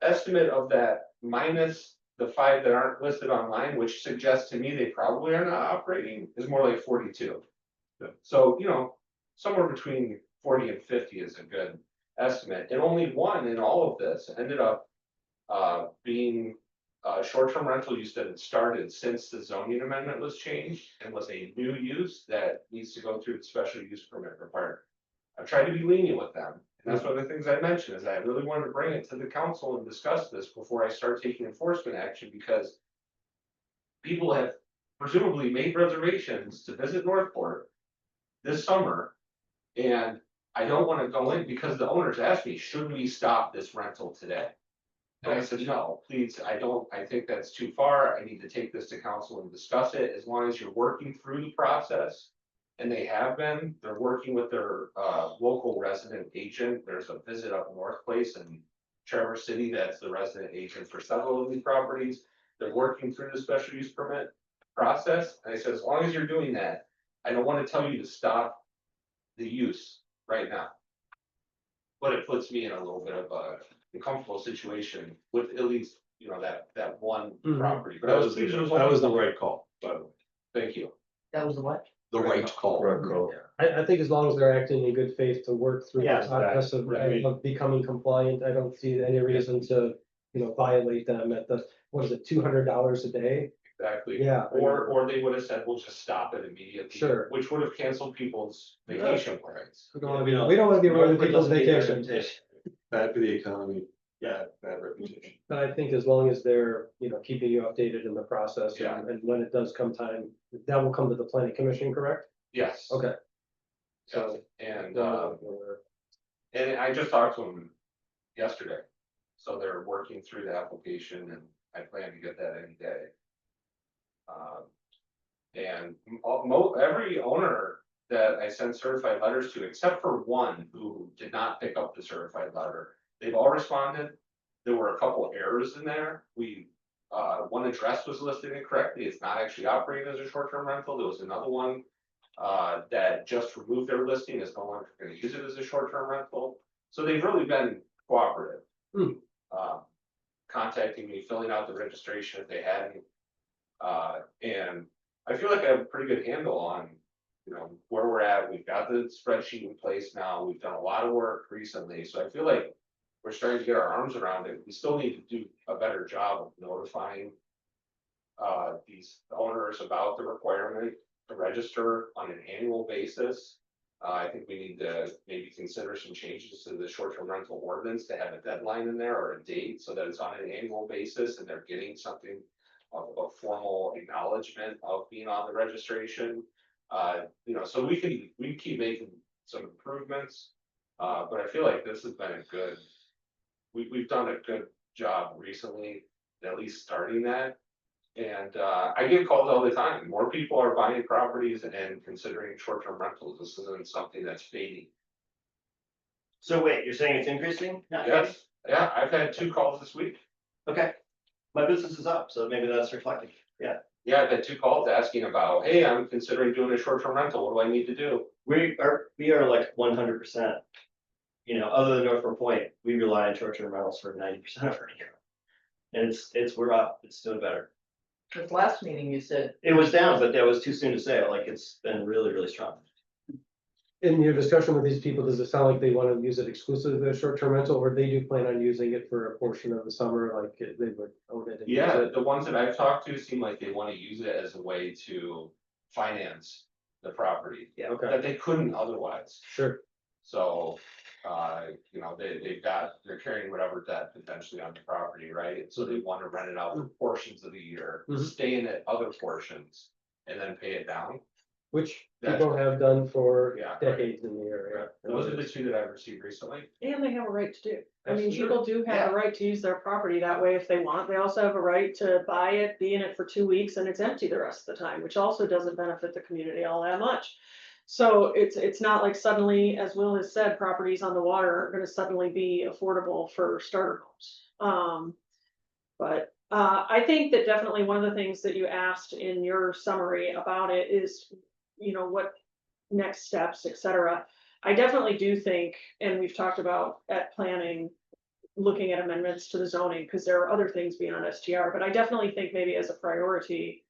Estimate of that minus the 5 that aren't listed online, which suggests to me they probably are not operating, is more like 42. So, somewhere between 40 and 50 is a good estimate, and only one in all of this ended up being short-term rental use that had started since the zoning amendment was changed and was a new use that needs to go through the special use permit required. I've tried to be lenient with them, and that's one of the things I mentioned, is I really wanted to bring it to the council and discuss this before I start taking enforcement action, because people have presumably made reservations to visit Northport this summer, and I don't want to go in because the owners asked me, should we stop this rental today? And I said, no, please, I think that's too far. I need to take this to council and discuss it, as long as you're working through the process. And they have been, they're working with their local resident agent. There's a Visit Up North place in Traverse City that's the resident agent for several of these properties. They're working through the special use permit process. And I said, as long as you're doing that, I don't want to tell you to stop the use right now. But it puts me in a little bit of a uncomfortable situation with at least, that one Mhm. property. But That was the right call, by the way. Thank you. That was the what? The right call. Right call. I think as long as they're acting in good faith to work through the Yes, process right. of becoming compliant, I don't see any reason to, violate them at the, what is it, $200 a day? Exactly. Yeah. Or they would have said, we'll just stop it immediately. Sure. Which would have canceled people's vacation plans. We don't wanna be ruining people's vacation. Bad for the economy. Yeah. Bad reputation. But I think as long as they're, keeping you updated in the process, Yeah. and when it does come time, that will come to the planning commission, correct? Yes. Okay. So, So. and I just talked to them yesterday. So they're working through the application, and I plan to get that any day. And every owner that I sent certified letters to, except for one who did not pick up the certified letter, they've all responded. There were a couple errors in there. One address was listed incorrectly. It's not actually operating as a short-term rental. There was another one that just removed their listing, is no longer going to use it as a short-term rental. So they've really been cooperative. Contacting me, filling out the registration if they hadn't. And I feel like I have a pretty good handle on, where we're at. We've got the spreadsheet in place now. We've done a lot of work recently, so I feel like we're starting to get our arms around it. We still need to do a better job of notifying these owners about the requirement to register on an annual basis. I think we need to maybe consider some changes to the short-term rental ordinance to have a deadline in there or a date, so that it's on an annual basis and they're getting something of a formal acknowledgement of being on the registration. So we keep making some improvements. But I feel like this has been we've done a good job recently, at least starting that. And I get calls all the time. More people are buying properties and considering short-term rentals. This isn't something that's fading. So wait, you're saying it's increasing? Not fading? Yes, yeah, I've had 2 calls this week. Okay. My business is up, so maybe that's reflecting. Yeah. Yeah, I've had 2 calls asking about, hey, I'm considering doing a short-term rental. What do I need to do? We are like 100%. Other than Northport Point, we rely on short-term rentals for 90% of our income. And we're up, it's doing better. This last meeting you said, It was down, but that was too soon to say. Like, it's been really, really strong. In your discussion with these people, does it sound like they want to use it exclusively as short-term rental, or they do plan on using it for a portion of the summer, like they would own it? and use Yeah, it? the ones that I've talked to seem like they want to use it as a way to finance the property. Yeah. Okay, That they couldn't otherwise. sure. So, they're carrying whatever debt potentially on the property, right? And so they want to rent it out for portions of the year, Mhm. stay in it other portions, and then pay it down. Which That's- people have done for Yeah, right. decades in the area. Those are the 2 that I've received recently. And they have a right to do. I mean, That's true. people do have a right to use their property that way if they want. They also have a right to buy it, be in it for 2 weeks, and it's empty the rest of the time, which also doesn't benefit the community all that much. So it's not like suddenly, as Will has said, properties on the water are gonna suddenly be affordable for starter homes. But I think that definitely one of the things that you asked in your summary about it is, what next steps, et cetera. I definitely do think, and we've talked about at planning, looking at amendments to the zoning, because there are other things beyond STR, but I definitely think maybe as a priority.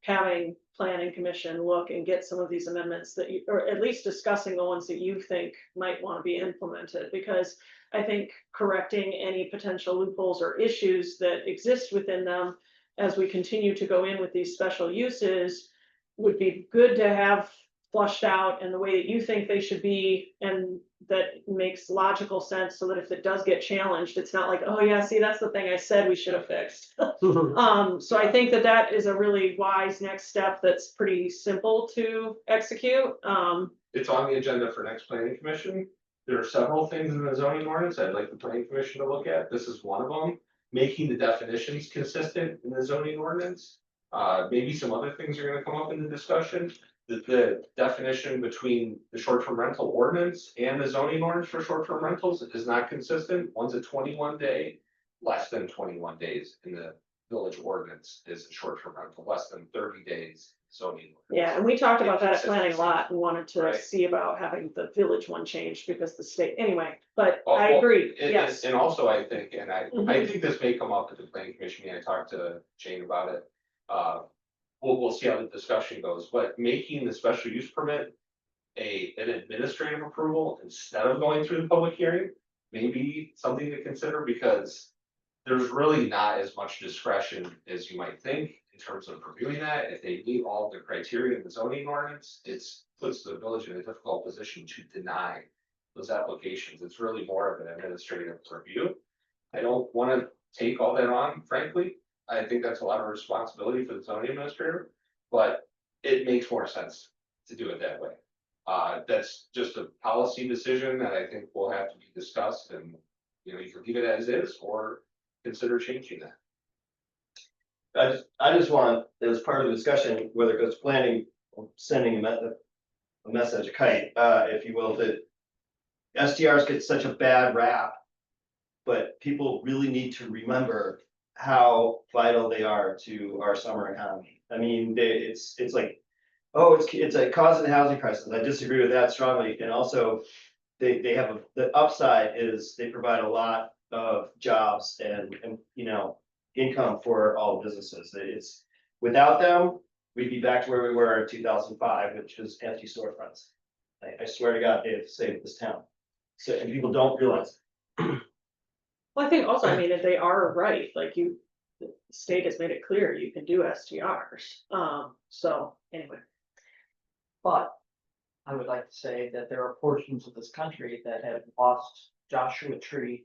Having planning commission look and get some of these amendments that you, or at least discussing the ones that you think might want to be implemented, because. I think correcting any potential loopholes or issues that exist within them. As we continue to go in with these special uses, would be good to have flushed out in the way that you think they should be, and that makes logical sense, so that if it does get challenged, it's not like, oh yeah, see, that's the thing I said we should have fixed. So I think that that is a really wise next step that's pretty simple to execute. It's on the agenda for next planning commission. There are several things in the zoning ordinance I'd like the planning commission to look at. This is one of them. Making the definitions consistent in the zoning ordinance. Maybe some other things are gonna come up in the discussion. The definition between the short-term rental ordinance and the zoning ordinance for short-term rentals is not consistent. One's a 21-day, less than 21 days in the village ordinance is a short-term rental, less than 30 days zoning. Yeah, and we talked about that at planning a lot and wanted to Right. see about having the village one changed because the state, anyway, but Well, I well, agree, And- yes. And also I think, and I Mhm. think this may come up at the planning commission meeting, I talked to Jane about it. We'll see how the discussion goes, but making the special use permit an administrative approval instead of going through the public hearing may be something to consider, because there's really not as much discretion as you might think in terms of reviewing that. If they meet all the criteria in the zoning ordinance, puts the village in a difficult position to deny those applications. It's really more of an administrative review. I don't wanna take all that on, frankly. I think that's a lot of responsibility for the zoning administrator, but it makes more sense to do it that way. That's just a policy decision that I think will have to be discussed, and, you know, you can leave it as is or consider changing that. I just want, as part of the discussion, whether it goes to planning, or sending a message, a kite, if you will, that STRs get such a bad rap. But people really need to remember how vital they are to our summer economy. I mean, it's like, oh, it's a cause of the housing crisis. I disagree with that strongly. And also, they have, the upside is they provide a lot of jobs and, you know, income for all businesses. It's, without them, we'd be back to where we were in 2005, which was empty storefronts. I swear to God, they have saved this town. So, and people don't realize. Well, I think also, I mean, if they are right, like the state has made it clear you can do STRs, so anyway. But I would like to say that there are portions of this country that have lost Joshua Tree.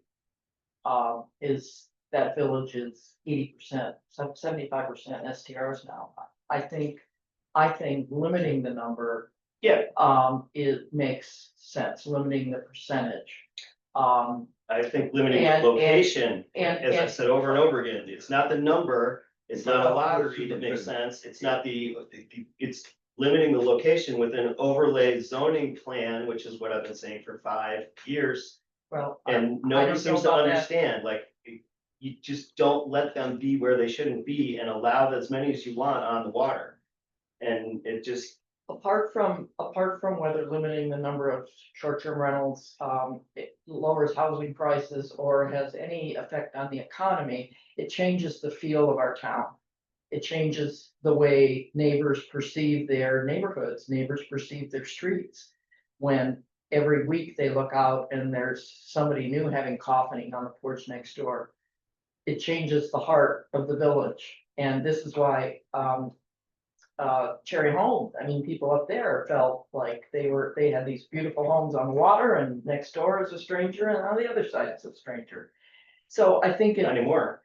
Is that village is 80%, 75% STRs now. I think limiting the number. Yeah. It makes sense, limiting the percentage. I think limiting the And- location, and- as I and- said over and over again, it's not the number, it's not a lottery that makes sense, it's not it's limiting the location with an overlay zoning plan, which is what I've been saying for 5 years. Well, And I nobody don't seems know to about that. understand, like, you just don't let them be where they shouldn't be and allow as many as you want on the water. And it just, Apart from whether limiting the number of short-term rentals, it lowers housing prices or has any effect on the economy, it changes the feel of our town. It changes the way neighbors perceive their neighborhoods, neighbors perceive their streets. When every week they look out and there's somebody new having coffee on the porch next door. It changes the heart of the village, and this is why, Cherry Home, I mean, people up there felt like they had these beautiful homes on the water and next door is a stranger and on the other side is a stranger. So I think, not anymore.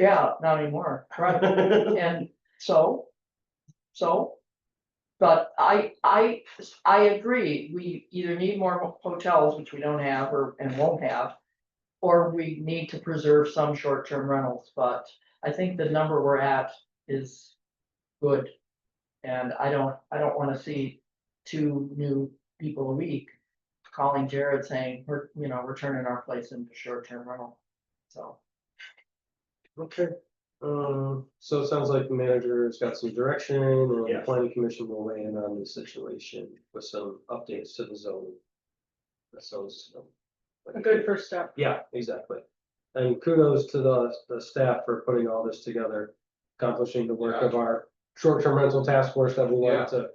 yeah, not anymore, right, and so. But I agree, we either need more hotels, which we don't have and won't have. Or we need to preserve some short-term rentals, but I think the number we're at is good. And I don't wanna see 2 new people a week calling Jared saying, we're turning our place into short-term rental, so. Okay, so it sounds like the manager's got some direction and the Yeah. planning commission will weigh in on the situation with some updates to the zone. That sounds, A good first step. yeah, exactly. And kudos to the staff for putting all this together, accomplishing the work of our short-term rental task force that we wanted to.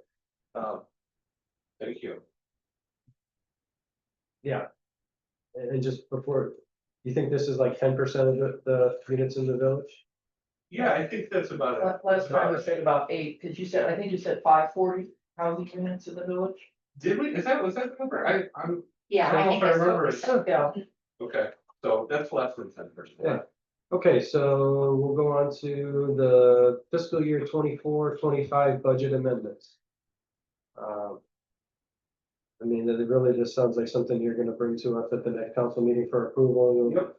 Thank you. Yeah. And just before, you think this is like 10% of the units in the village? Yeah, I think that's about it. Last time we said about 8, cause you said, I think you said 540 housing units in the village. Did we, was that the number? I'm, Yeah, I don't I know think if I that's what remember we it. said. Yeah. okay, so that's less than 10%. Yeah. Okay, so we'll go on to the fiscal year 24-25 budget amendments. I mean, it really just sounds like something you're gonna bring to us at the next council meeting for approval. Yep.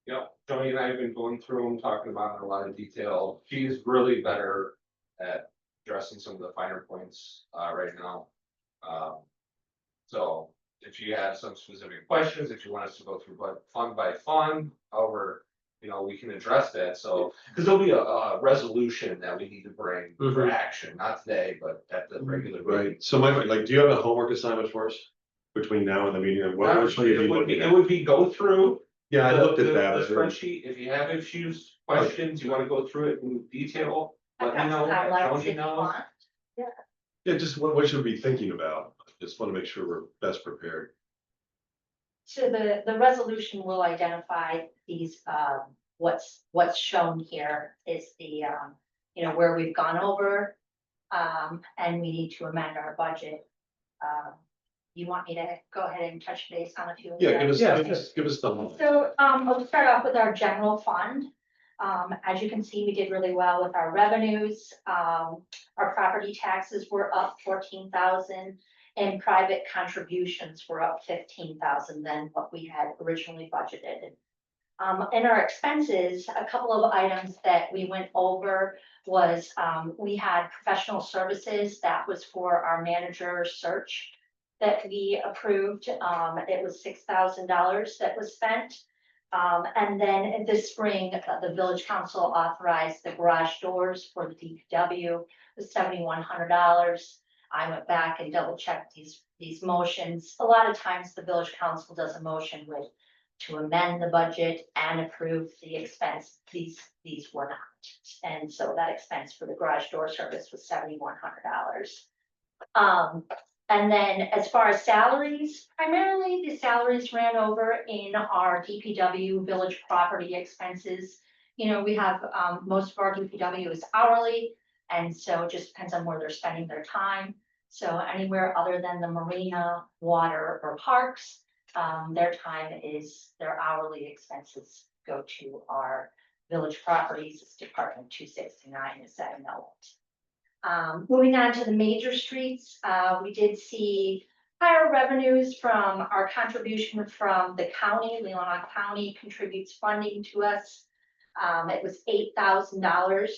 Yep, Tony and I have been going through them, talking about it in a lot of detail. She's really better at addressing some of the finer points, right now. So if you have some specific questions, if you want us to go through fund by fund, however, we can address that, so. Cause there'll be a resolution that we need to bring for action, not today, but at the regular meeting. Right, so Mike, like, do you have a homework assignment for us between now and the meeting? Like, what should we be It would looking be, at? it would be go through. Yeah, I looked at that. The spreadsheet, if you have issues, questions, you wanna go through it in detail, let me I've got know, some highlights Tony if you knows. want. Yeah, just what should we be thinking about? Just wanna make sure we're best prepared. So the resolution will identify these, what's shown here is the, where we've gone over. And we need to amend our budget. You want me to go ahead and touch base on a few? of Yeah, them? give us the. So, we'll start off with our general fund. As you can see, we did really well with our revenues. Our property taxes were up 14,000 and private contributions were up 15,000 than what we had originally budgeted. In our expenses, a couple of items that we went over was, we had professional services that was for our manager search that we approved. It was $6,000 that was spent. And then this spring, the village council authorized the garage doors for the DPW, the $7,100. I went back and double checked these motions. A lot of times the village council does a motion with to amend the budget and approve the expense. These were not. And so that expense for the garage door service was $7,100. And then as far as salaries, primarily the salaries ran over in our DPW village property expenses. We have, most of our DPW is hourly, and so it just depends on where they're spending their time. So anywhere other than the marina, water, or parks, their hourly expenses go to our village properties. It's Department 269 is that note. Moving on to the major streets, we did see higher revenues from our contribution from the county. Leelanau County contributes funding to us. It was $8,000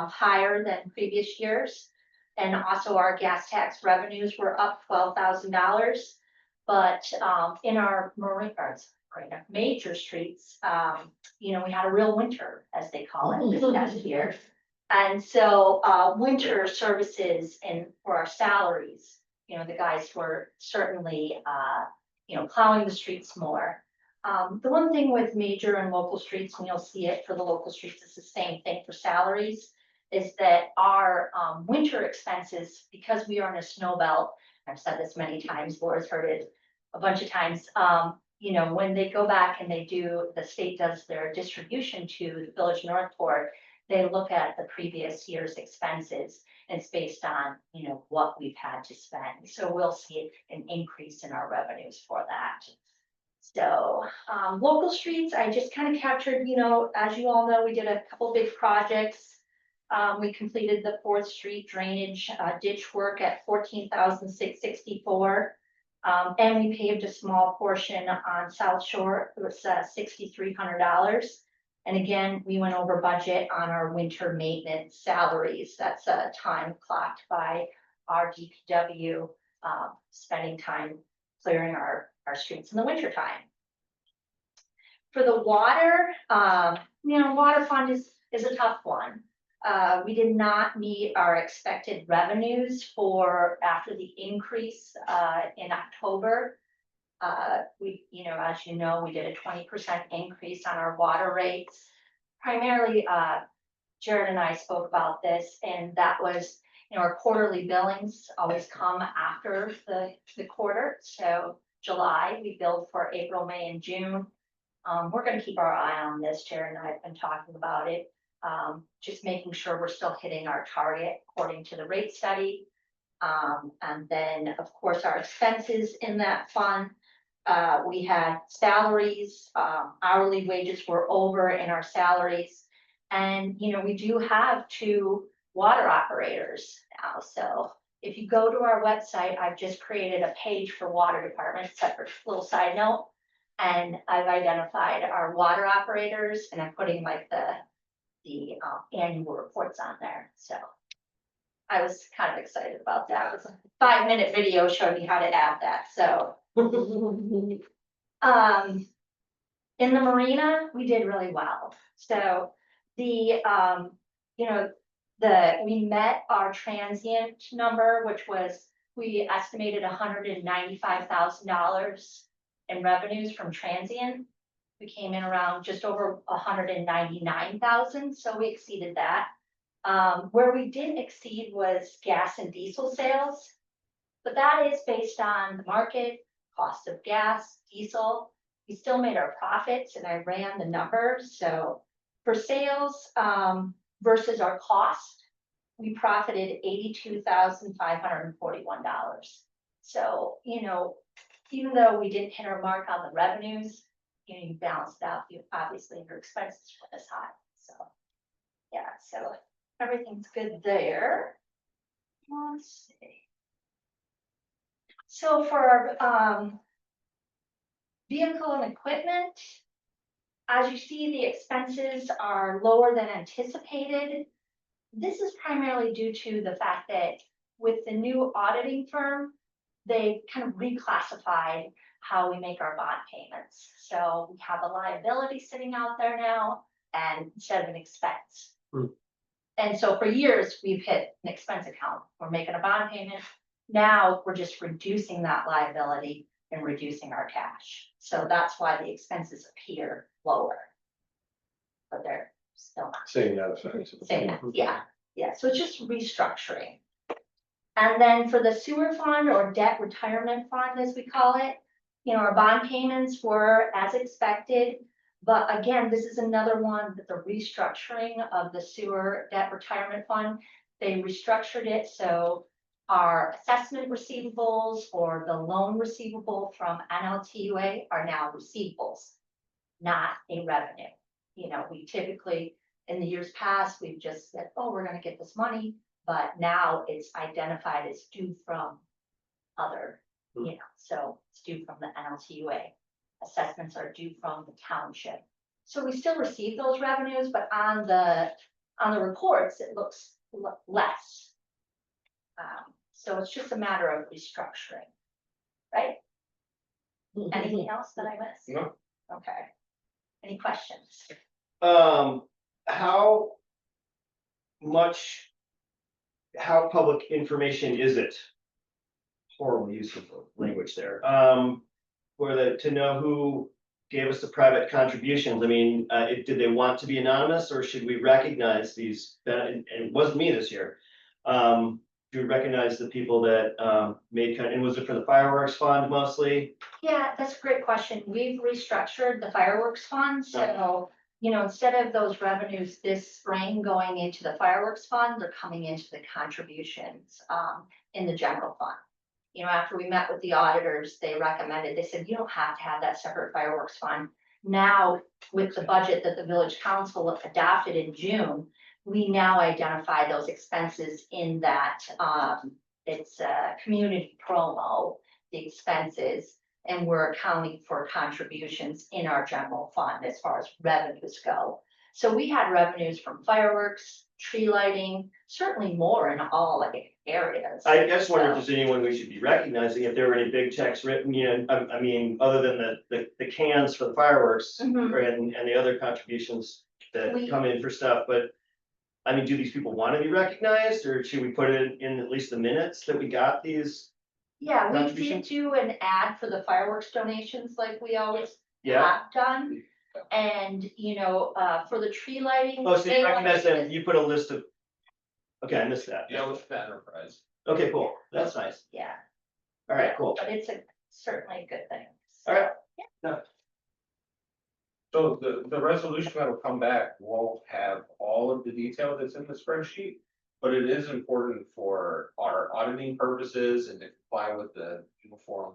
higher than previous years. And also our gas tax revenues were up $12,000. But in our major streets, we had a real winter, as they call it, this past year. And so winter services and for our salaries, the guys were certainly plowing the streets more. The one thing with major and local streets, and you'll see it for the local streets, it's the same thing for salaries, is that our winter expenses, because we are in a snow belt, I've said this many times, Laura's heard it a bunch of times, when they go back and the state does their distribution to the village of Northport, they look at the previous year's expenses, and it's based on, what we've had to spend. So we'll see an increase in our revenues for that. So, local streets, I just kind of captured, as you all know, we did a couple big projects. We completed the 4th Street drainage ditch work at $14,664. And we paved a small portion on South Shore. It was $6,300. And again, we went over budget on our winter maintenance salaries. That's time clocked by our DPW, spending time clearing our streets in the winter time. For the water, water fund is a tough one. We did not meet our expected revenues for after the increase in October. We, as you know, we did a 20% increase on our water rates. Primarily, Jared and I spoke about this, and that was, our quarterly billings always come after the quarter. So July, we billed for April, May, and June. We're gonna keep our eye on this. Jared and I have been talking about it. Just making sure we're still hitting our target according to the rate study. And then, of course, our expenses in that fund. We had salaries, hourly wages were over in our salaries. And, we do have 2 water operators now, so if you go to our website, I've just created a page for water department, separate little side note. And I've identified our water operators, and I'm putting like the annual reports on there, so. I was kind of excited about that. It was a 5-minute video showing you how to add that, so. In the marina, we did really well. So we met our transient number, which was, we estimated $195,000 in revenues from transient. We came in around just over 199,000, so we exceeded that. Where we didn't exceed was gas and diesel sales. But that is based on the market, cost of gas, diesel. We still made our profits, and I ran the numbers. So for sales versus our cost, we profited $82,541. So, even though we didn't hit our mark on the revenues, you balanced out, obviously your expenses were as high. So, yeah, so everything's good there. Let's see. So for vehicle and equipment, as you see, the expenses are lower than anticipated. This is primarily due to the fact that with the new auditing firm, they kind of reclassified how we make our bond payments. So we have a liability sitting out there now, and instead of an expense. And so for years, we've hit an expense account. We're making a bond payment. Now we're just reducing that liability and reducing our cash. So that's why the expenses appear lower. But they're still not. Saying that effect. Same, yeah, so it's just restructuring. And then for the sewer fund, or debt retirement fund, as we call it, our bond payments were as expected. But again, this is another one that the restructuring of the sewer debt retirement fund, they restructured it so our assessment receivables or the loan receivable from NLTUA are now receivables, not a revenue. We typically, in the years past, we've just said, oh, we're gonna get this money, but now it's identified as due from other, so it's due from the NLTUA. Assessments are due from the township. So we still receive those revenues, but on the reports, it looks less. So it's just a matter of restructuring, right? Anything else that I missed? No. Okay. Any questions? How public information is it? Horrible use of language there. To know who gave us the private contributions. I mean, did they want to be anonymous, or should we recognize these? And it wasn't me this year. Do we recognize the people that and was it for the fireworks fund mostly? Yeah, that's a great question. We've restructured the fireworks fund, so, instead of those revenues this spring going into the fireworks fund, they're coming into the contributions in the general fund. After we met with the auditors, they said, you don't have to have that separate fireworks fund. Now, with the budget that the village council adopted in June, we now identify those expenses in that, it's a community promo, the expenses, and we're accounting for contributions in our general fund as far as revenues go. So we had revenues from fireworks, tree lighting, certainly more in all areas. I just wonder if there's anyone we should be recognizing, if there were any big checks written, I mean, other than the cans for the fireworks and the other contributions that come in for stuff, but I mean, do these people want to be recognized, or should we put it in at least the minutes that we got these Yeah, we Contribution? did do an ad for the fireworks donations like we always Yeah, have done. And, you know, for the tree lighting. oh, so they you wanted recognize to- them, you put a list of. Okay, I missed that. Yeah, with the enterprise. Okay, cool, that's nice, Yeah, all right, cool. but it's certainly a good thing. All right. So the resolution that will come back won't have all of the detail that's in the spreadsheet. But it is important for our auditing purposes and to comply with the Uniform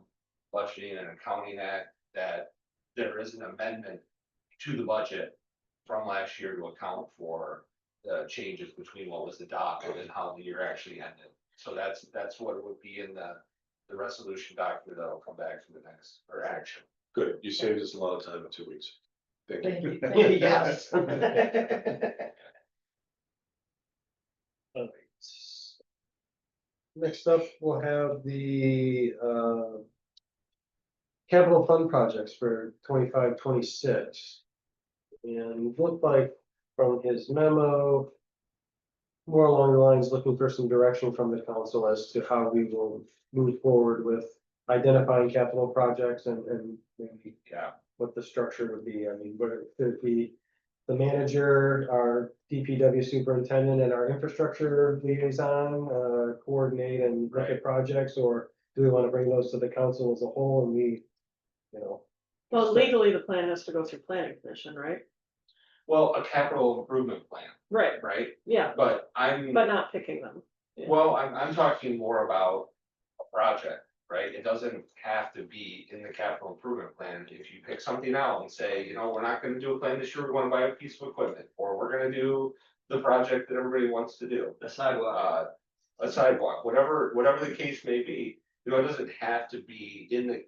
Budgeting and Accounting Act that there is an amendment to the budget from last year to account for the changes between what was adopted and how the year actually ended. So that's what it would be in the resolution document that'll come back for the next, or action. Good, you saved us a lot of time in 2 weeks. Thank you. Thank you. Thank you. Yes. Next up, we'll have the capital fund projects for 25-26. And it looked like from his memo, more along the lines, looking for some direction from the council as to how we will move forward with identifying capital projects and maybe Yeah. what the structure would be. I mean, would it be the manager, our DPW superintendent, and our infrastructure liaison, coordinate and look at projects, or do we want to bring those to the council as a whole and we, you know? Well, legally, the plan has to go through planning commission, right? Well, a capital improvement plan, Right, right? yeah, But I'm. but not picking them. Yeah. Well, I'm talking more about a project, right? It doesn't have to be in the capital improvement plan. If you pick something out and say, you know, we're not gonna do a plan this year, we wanna buy a piece of equipment, or we're gonna do the project that everybody wants to do. The sidewalk. A sidewalk, whatever the case may be, you know, it doesn't have to be in the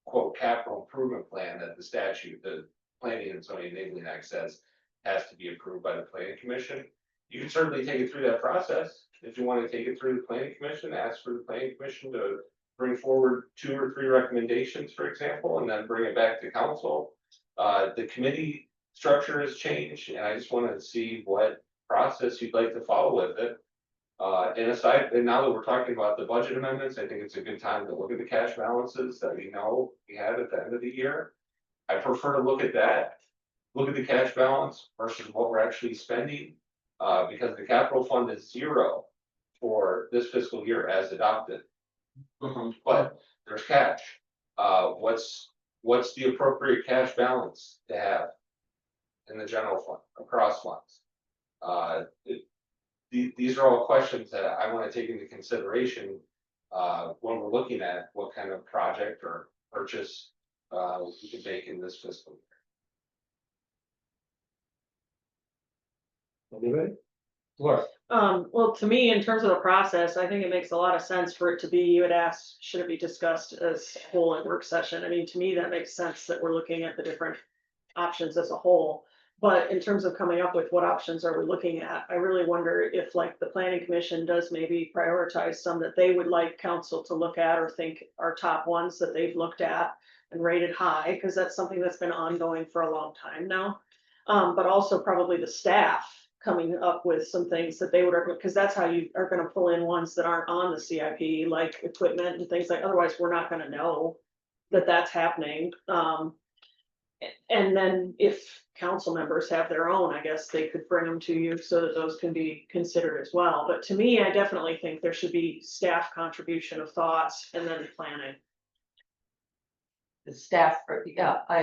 quote capital improvement plan that the statute, the Planning and Zoning Enabling Act says has to be approved by the planning commission. You can certainly take it through that process. If you want to take it through the planning commission, ask for the planning commission to bring forward 2 or 3 recommendations, for example, and then bring it back to council. The committee structure has changed, and I just wanted to see what process you'd like to follow with it. And now that we're talking about the budget amendments, I think it's a good time to look at the cash balances that we know we had at the end of the year. I prefer to look at that, look at the cash balance versus what we're actually spending. Because the capital fund is 0 for this fiscal year as adopted. But there's cash. What's the appropriate cash balance to have in the general fund, across funds? These are all questions that I want to take into consideration when we're looking at what kind of project or purchase we can make in this fiscal year. Anybody? Laura? Well, to me, in terms of the process, I think it makes a lot of sense for it to be, you had asked, should it be discussed as a whole in work session? I mean, to me, that makes sense that we're looking at the different options as a whole. But in terms of coming up with what options are we looking at, I really wonder if like the planning commission does maybe prioritize some that they would like council to look at or think are top ones that they've looked at and rated high, because that's something that's been ongoing for a long time now. But also probably the staff coming up with some things that they would recommend, because that's how you are gonna pull in ones that aren't on the CIP, like equipment and things like, otherwise we're not gonna know that that's happening. And then if council members have their own, I guess they could bring them to you so that those can be considered as well. But to me, I definitely think there should be staff contribution of thoughts and then planning. The staff, yeah, I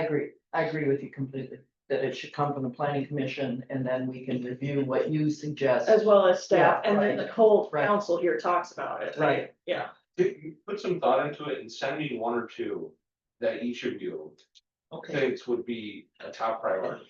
agree with you completely, that it should come from the planning commission and then we can review what you suggest. As well as staff, Yeah, and then right. the whole Right. council here talks about it. Right. Yeah, Put some thought into it and send me 1 or 2 that each of you Okay, thinks would be a top priority.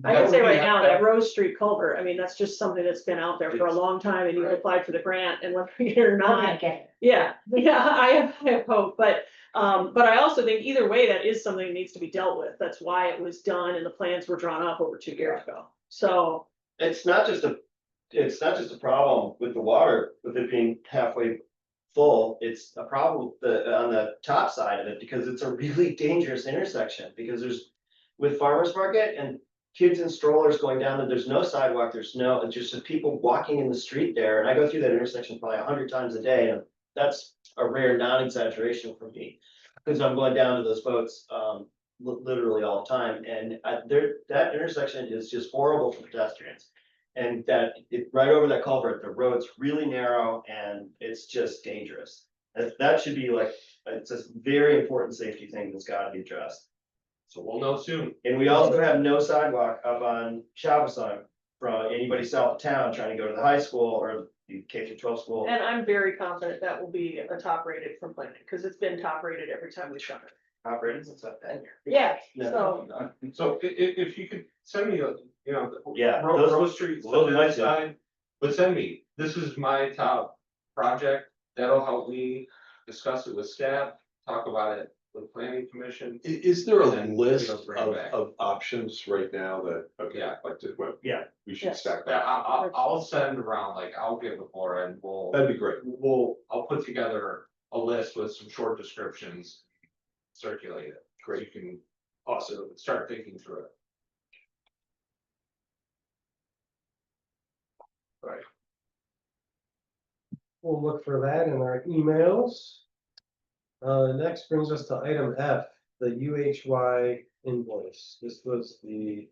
I That can would say be right a- now that Rose Street culvert, I mean, that's just something that's been out there for a It's- long time and you've right. applied for the grant and whether you get it or We're gonna not. get it. Yeah, I have hope, but I also think either way, that is something that needs to be dealt with. That's why it was done and the plans were drawn up over 2 years ago. So, It's not just a problem with the water, with it being halfway full, it's a problem on the top side of it, because it's a really dangerous intersection, because with farmers market and kids in strollers going down, there's no sidewalk, it's just people walking in the street there, and I go through that intersection probably 100 times a day, and that's a rare non-exaggeration for me. Cause I'm going down to those boats, literally all the time, and that intersection is just horrible for pedestrians. And right over that culvert, the road's really narrow and it's just dangerous. That should be like, it's a very important safety thing that's gotta be addressed. So we'll know soon. And we also have no sidewalk up on Shabasang from anybody south of town trying to go to the high school or the K through 12 school. And I'm very confident that will be a top rated from planning, because it's been top rated every time we've done it. Operated since I've been here. Yeah, No. so, So if you could send me a, you know. Yeah, Rose Street, those stuff might do. inside, but send me, this is my top project, that'll help me discuss it with staff, talk about it with planning commission. Is there a And then, list you know, bring it back. of options right now that, okay, Yeah. like, what? Yeah. We should Yes. stack Yeah, that, I'll send around, like, I'll give it more and that'd be great. I'll put together a list with some short descriptions. Circulate it, so you can also start thinking through it. We'll look for that in our emails. Next brings us to item F, the UHY invoice. This was the.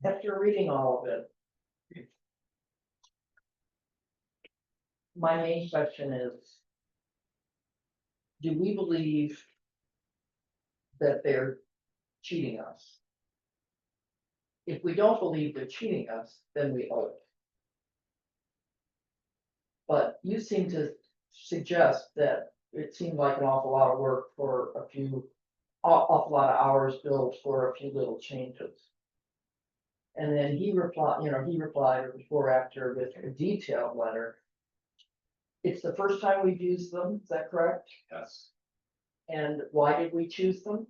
After reading all of it. My main question is. Do we believe? That they're cheating us? If we don't believe they're cheating us, then we owe it. But you seem to suggest that it seemed like an awful lot of work for a few, awful lot of hours billed for a few little changes. And then he replied, or before or after with a detailed letter. It's the first time we've used them, is that correct? Yes. And why did we choose them?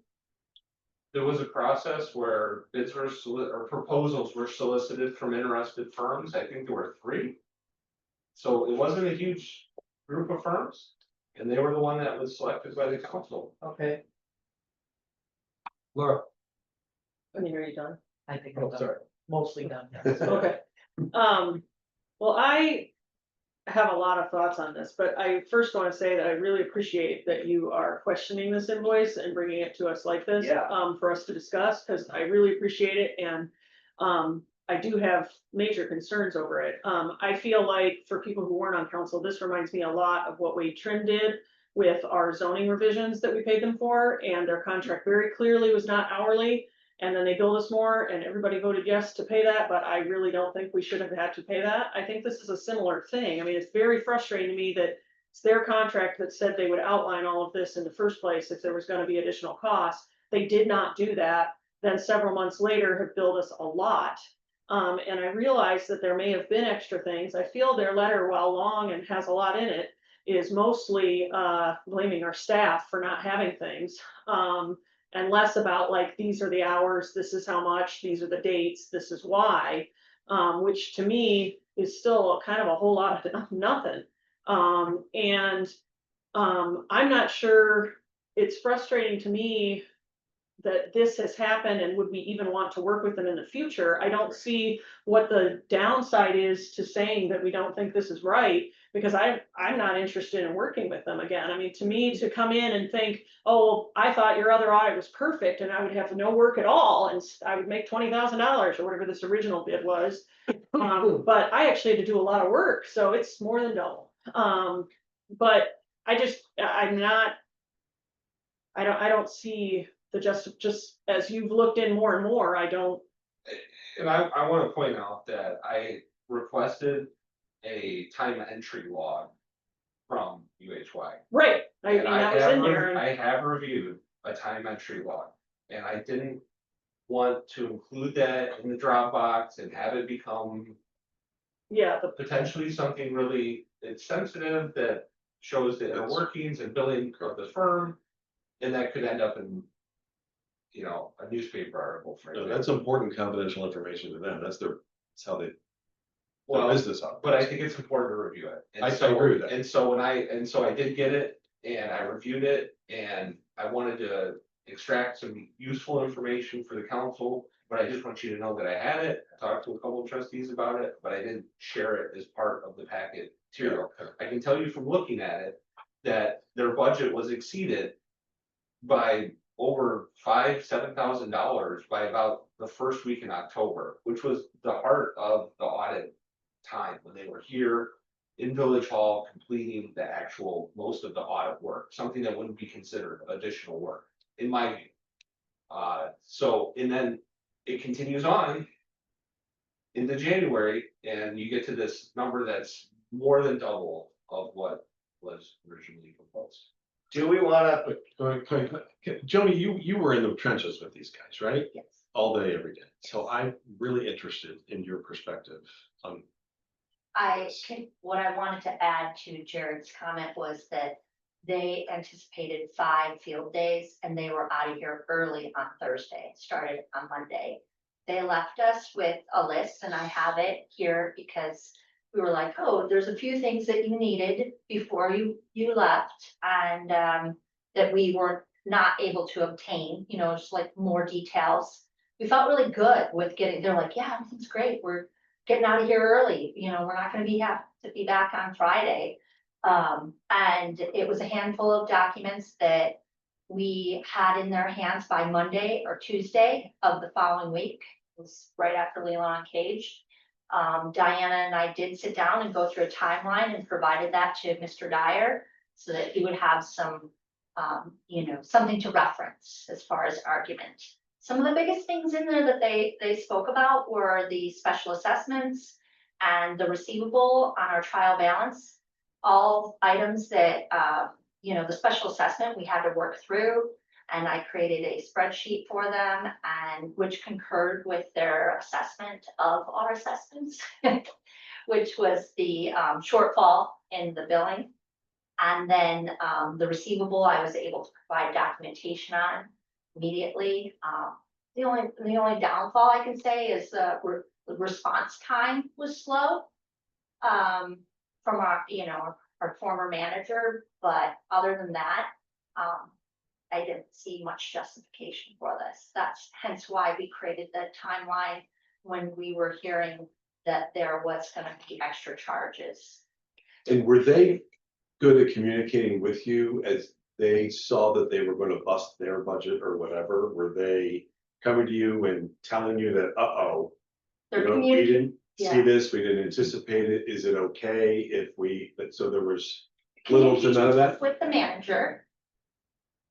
There was a process where bids were or proposals were solicited from interested firms, I think there were 3. So it wasn't a huge group of firms, and they were the one that was selected by the council. Okay, Laura, I mean, are you done? I think oh, I'm sorry. mostly done. Okay. Well, I have a lot of thoughts on this, but I first want to say that I really appreciate that you are questioning this invoice and bringing it to us like this. Yeah. For us to discuss, because I really appreciate it, and I do have major concerns over it. I feel like for people who weren't on council, this reminds me a lot of what Wade Trim did with our zoning revisions that we paid them for, and their contract very clearly was not hourly. And then they billed us more and everybody voted yes to pay that, but I really don't think we should have had to pay that. I think this is a similar thing. I mean, it's very frustrating to me that it's their contract that said they would outline all of this in the first place if there was gonna be additional costs. They did not do that. Then several months later have billed us a lot. And I realize that there may have been extra things. I feel their letter, while long and has a lot in it, is mostly blaming our staff for not having things. And less about like, these are the hours, this is how much, these are the dates, this is why, which to me is still kind of a whole lot of nothing. And I'm not sure, it's frustrating to me that this has happened, and would we even want to work with them in the future? I don't see what the downside is to saying that we don't think this is right, because I'm not interested in working with them again. I mean, to me, to come in and think, oh, I thought your other audit was perfect and I would have no work at all and I would make $20,000 or whatever this original bid was. But I actually had to do a lot of work, so it's more than double. But I don't see the just as you've looked in more and more, I don't. And I want to point out that I requested a time entry log from UHY. Right, I mean, And that was in there. and- I have reviewed a time entry log, and I didn't want to include that in the Dropbox and have it become Yeah, potentially something really sensitive that shows the inner workings and billing of the firm. And that could end up in, you know, a newspaper article, for No, example. that's important confidential information to them, that's how they, their Well, business operates. but I think it's important to review it. And I so- agree with that. And so I did get it and I reviewed it and I wanted to extract some useful information for the council, but I just want you to know that I had it. I talked to a couple of trustees about it, but I didn't share it as part of the packet material. I can tell you from looking at it that their budget was exceeded by over $7,000 by about the first week in October, which was the heart of the audit time when they were here in Village Hall completing the actual, most of the audit work, something that wouldn't be considered additional work, in my view. And then it continues on into January, and you get to this number that's more than double of what was originally proposed. Do we wanna, Joni, you were in the trenches with these guys, right? Yes. All day, every day. So I'm really interested in your perspective on, I think what I wanted to add to Jared's comment was that they anticipated 5 field days and they were out of here early on Thursday, started on Monday. They left us with a list and I have it here because we were like, oh, there's a few things that you needed before you left and that we were not able to obtain, you know, just like more details. We felt really good with getting, they're like, yeah, everything's great. We're getting out of here early, you know, we're not gonna have to be back on Friday. And it was a handful of documents that we had in their hands by Monday or Tuesday of the following week. It was right after Leland Cage. Diana and I did sit down and go through a timeline and provided that to Mr. Dyer so that he would have some, you know, something to reference as far as argument. Some of the biggest things in there that they spoke about were the special assessments and the receivable on our trial balance. All items that, you know, the special assessment we had to work through. And I created a spreadsheet for them and which concurred with their assessment of our assessments, which was the shortfall in the billing. And then the receivable, I was able to provide documentation on immediately. The only downfall I can say is the response time was slow from our, you know, our former manager, but other than that, I didn't see much justification for this. That's hence why we created the timeline when we were hearing that there was gonna be extra charges. and were they good at communicating with you as they saw that they were gonna bust their budget or whatever? Were they coming to you and telling you that, uh-oh, you Their know, we community, didn't see yeah. this, we didn't anticipate it, is it okay if we, but so there was little to none of that? With the manager.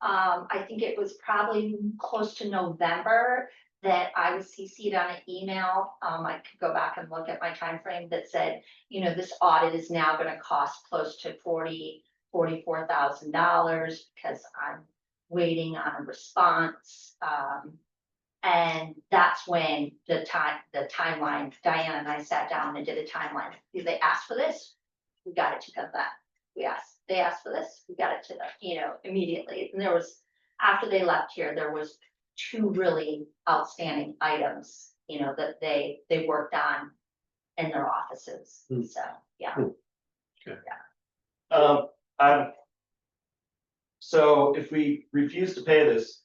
I think it was probably close to November that I was CC'd on an email. I could go back and look at my time frame that said, you know, this audit is now gonna cost close to $44,000 because I'm waiting on a response. And that's when the timeline, Diana and I sat down and did a timeline. Did they ask for this? We got it to them back. They asked for this, we got it to them, you know, immediately. And there was, after they left here, there was 2 really outstanding items, you know, that they worked on in their offices. So, yeah. So if we refuse to pay this,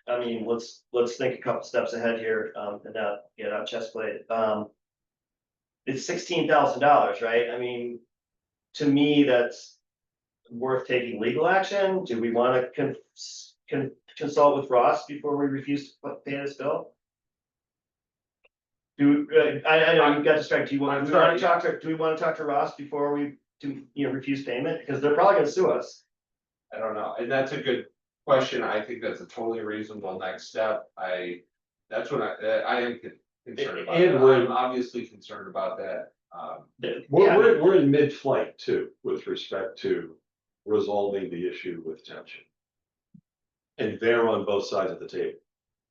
I mean, let's think a couple steps ahead here, and not get out chest plate. It's $16,000, right? I mean, to me, that's worth taking legal action. Do we want to consult with Ross before we refuse to pay this bill? I know you got distracted. Do we want to talk to Ross before we refuse payment? Because they're probably gonna sue us. I don't know, and that's a good question. I think that's a totally reasonable next step. That's what I am concerned about. And I'm obviously concerned about that. We're in mid-flight too, with respect to resolving the issue with township. And they're on both sides of the table.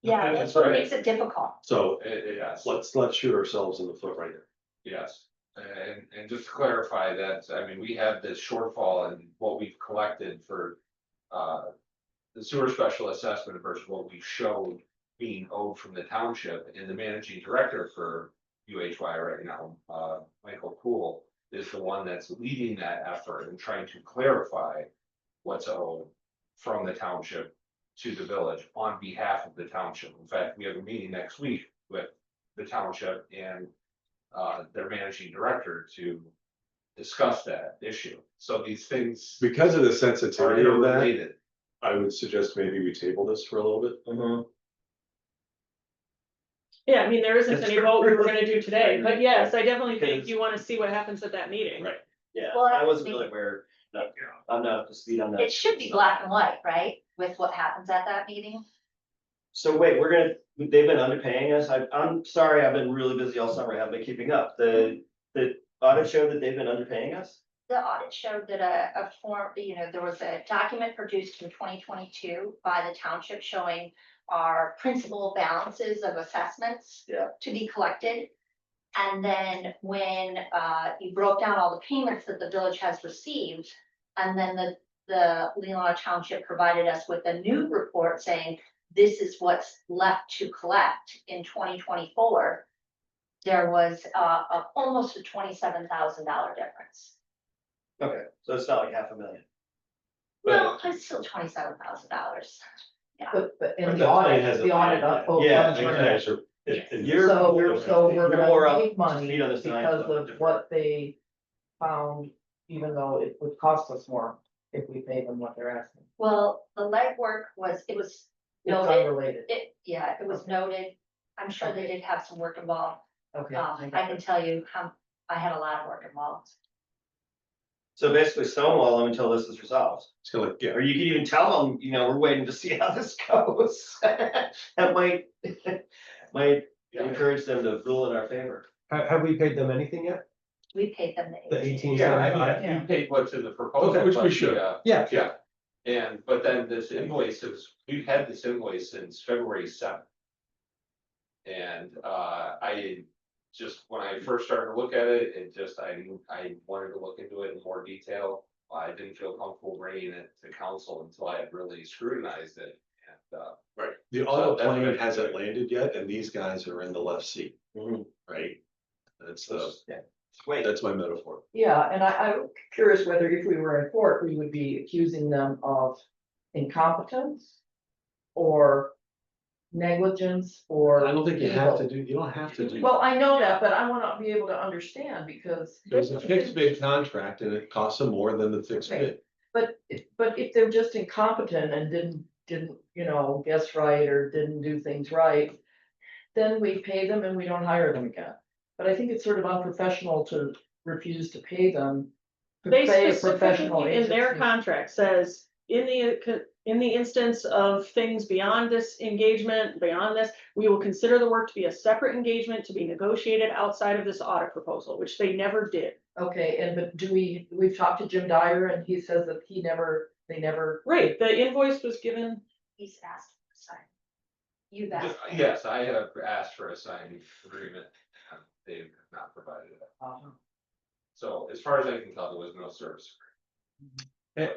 Yeah, that's what makes it difficult. So Yes, let's shoot ourselves in the foot right there. yes, and just to clarify that, I mean, we have this shortfall in what we've collected for. The sewer special assessment versus what we showed being owed from the township, and the managing director for UHY right now, Michael Poole, is the one that's leading that effort and trying to clarify what's owed from the township to the village on behalf of the township. In fact, we have a meeting next week with the township and their managing director to discuss that issue. So these things Because of the are sensitivity of that, interrelated. I would suggest maybe we table this for a little bit. Yeah, I mean, there isn't That's any vote we were true. gonna do today, but yes, I definitely think Because- you wanna see what happens at that meeting. Right. Yeah, Well, I wasn't I really aware, I'm not up to speed on that. It should be black and white, right, with what happens at that meeting? So wait, they've been underpaying us, I'm sorry, I've been really busy all summer, I haven't been keeping up, the audit showed that they've been underpaying us? The audit showed that a form, there was a document produced in 2022 by the township showing our principal balances of assessments. Yeah. To be collected. And then when you broke down all the payments that the village has received, and then the Leelanau Township provided us with a new report saying this is what's left to collect in 2024. There was almost a $27,000 difference. Okay, so it's not like $500,000. No, it's still $27,000. But in But the audit, the audit. Yeah, funds were- You're So we're you're gonna more up make to money speed on this than I am, because so of different. what they found, even though it would cost us more if we pay them what they're asking. Well, the legwork was, it was It's noted, unrelated. it was Okay. noted. I'm sure they did have some work involved. Okay. I can tell you how, I had a lot of work involved. So basically stonewall them until this is resolved. It's gonna, yeah, Or you could even tell them, we're waiting to see how this goes. That might encourage them to rule in our favor. Have we paid them anything yet? We paid them The the 18. Yeah, I $18.75? mean, you paid what's in the proposal. Okay, which we but should. the, Yeah, Yeah, and, but then this invoice is, we've had this invoice since February 7th. And, I just, when I first started to look at it, I wanted to look into it in more detail. I didn't feel comfortable bringing it to council until I had really scrutinized it, and, right. The So auto that's plane right. hasn't landed yet, and these guys are in the left seat, Mhm. right? That's Wait, that's my metaphor. Yeah, and I'm curious whether if we were in court, we would be accusing them of incompetence or negligence or. I don't think you have to evil. do, you don't have to do. Well, I know that, but I wanna be able to understand because. There's a fixed bid contract and it costs them more than the fixed bid. But if they're just incompetent and didn't, guess right or didn't do things right. Then we pay them and we don't hire them again. But I think it's sort of unprofessional to refuse to pay them. To They pay a professional specifically in their agency. contract says, in the instance of things beyond this engagement, beyond this, we will consider the work to be a separate engagement to be negotiated outside of this audit proposal, which they never did. Okay, but we've talked to Jim Dyer and he says that they never. Right, the invoice was given, He's asked, sorry. You've asked. yes, I have asked for a signed agreement, and they've not provided it. So as far as I can tell, there was no service. and.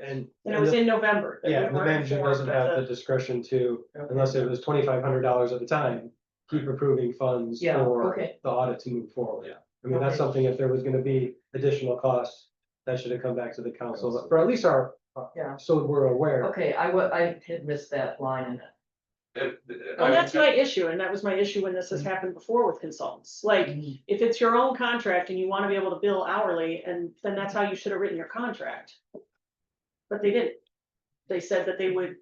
and it was in November. that we Yeah, the weren't manager informed doesn't that have the discretion to, unless it was $2,500 at a time, keep approving funds Yeah, for okay. the audit to move forward. Yeah. I mean, that's Okay. something, if there was gonna be additional costs, that should have come back to the council, for at least our, Yeah. so we're aware. Okay, I had missed that line in it. Well, that's my issue, and that was my issue when this has happened before with consultants, like, if it's your own contract and you wanna be able to bill hourly, and then that's how you should have written your contract. But they didn't, they said that they would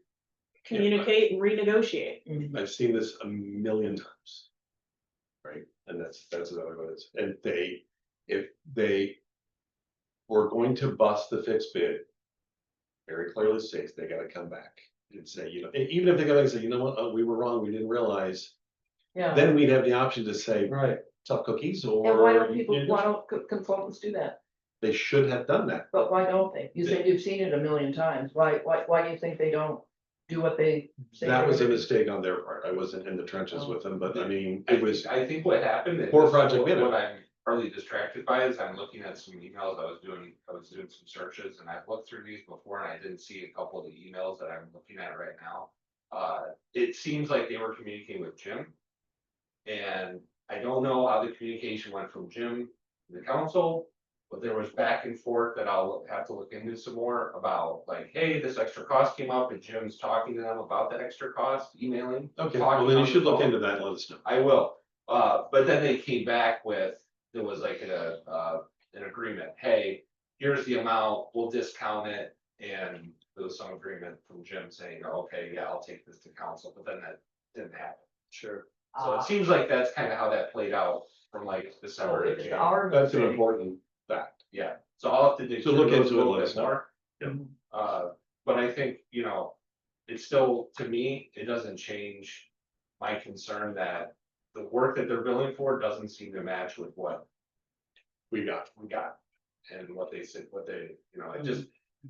communicate and renegotiate. I've seen this a million times. Right, and that's another one, and if they were going to bust the fixed bid. Very clearly states they gotta come back and say, even if they go back and say, what, we were wrong, we didn't realize. Yeah, Then we'd have the option to say, Right, tough cookies, and why or don't consultants do that? they should have done that. But why don't they? You said you've seen it a million times. Why do you think they don't do what they say? That they're was a gonna do? mistake on their part. I wasn't in the trenches with them, but I mean, it was, I think what happened. and Poor this is project what management. I'm partly distracted by is I'm looking at some emails, I was doing some searches and I've looked through these before and I didn't see a couple of the emails that I'm looking at right now. It seems like they were communicating with Jim. And I don't know how the communication went from Jim to the council But there was back and forth that I'll have to look into some more about, like, hey, this extra cost came up and Jim's talking to them about that extra cost, emailing. Okay, talking well, then on you the should look phone. into that and let us know. I will, but then they came back with, there was like an agreement, hey, here's the amount, we'll discount it. And there was some agreement from Jim saying, okay, yeah, I'll take this to council, but then that didn't happen. Sure. So it seems like that's kind of how that played out from like So December to if it's January. our That's an mistake, important fact. Yeah, so I'll have to dig. So through look those into it, a little let bit us know. more. Yep. But I think, you know, it's still, to me, it doesn't change my concern that the work that they're billing for doesn't seem to match with what We got. we got. And what they said, what they, you know, it just,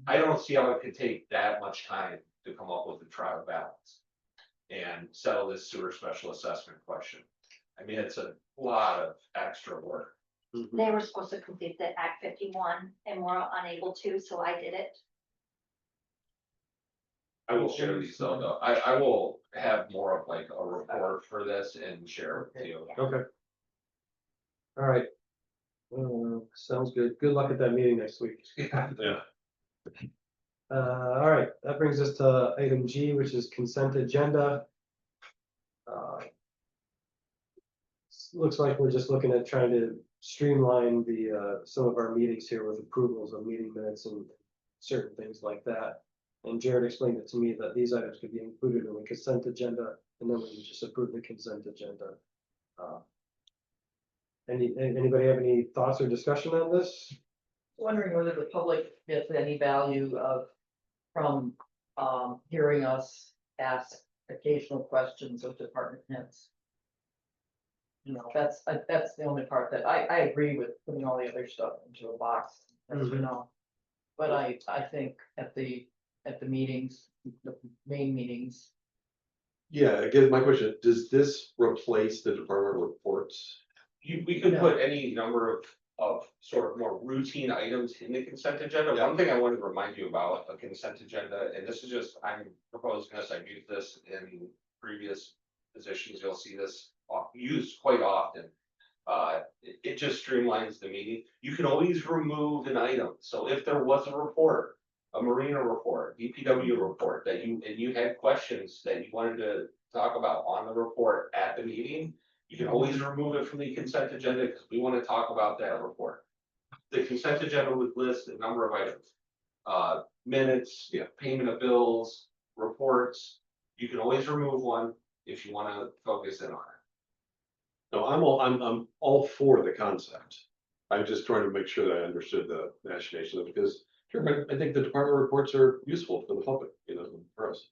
I don't see how it could take that much time to come up with a trial balance. And settle this sewer special assessment question. I mean, it's a lot of extra work. They were supposed to complete the Act 51 and were unable to, so I did it. I will share these though, I will have more of like a report for this and share it with you. Okay. All right. Sounds good. Good luck at that meeting next week. Yeah. Yeah. All right, that brings us to item G, which is consent agenda. Looks like we're just looking at trying to streamline the, some of our meetings here with approvals of meeting minutes and certain things like that. And Jared explained it to me that these items could be included in the consent agenda, and then we can just approve the consent agenda. Anybody have any thoughts or discussion on this? wondering whether the public gets any value from hearing us ask occasional questions of department heads. You know, that's the only part that I agree with putting all the other stuff into a box, as you Mhm. know. But I think at the meetings, the main meetings, Yeah, again, my question, does this replace the department reports? We could No. put any number of sort of more routine items in the consent agenda. Yeah. One thing I wanted to remind you about a consent agenda, and this is just, I'm proposing this, I've used this in previous positions, you'll see this used quite often. It just streamlines the meeting. You can always remove an item. So if there was a report, a marina report, DPW report that you had questions that you wanted to talk about on the report at the meeting, you can always remove it from the consent agenda because we want to talk about that report. The consent agenda would list a number of items. Minutes, payment of bills, reports. You can always remove one if you want to focus in on it. No, I'm all for the concept. I'm just trying to make sure that I understood the machination of it, because sure, I think the department reports are useful for the public, you know, for us.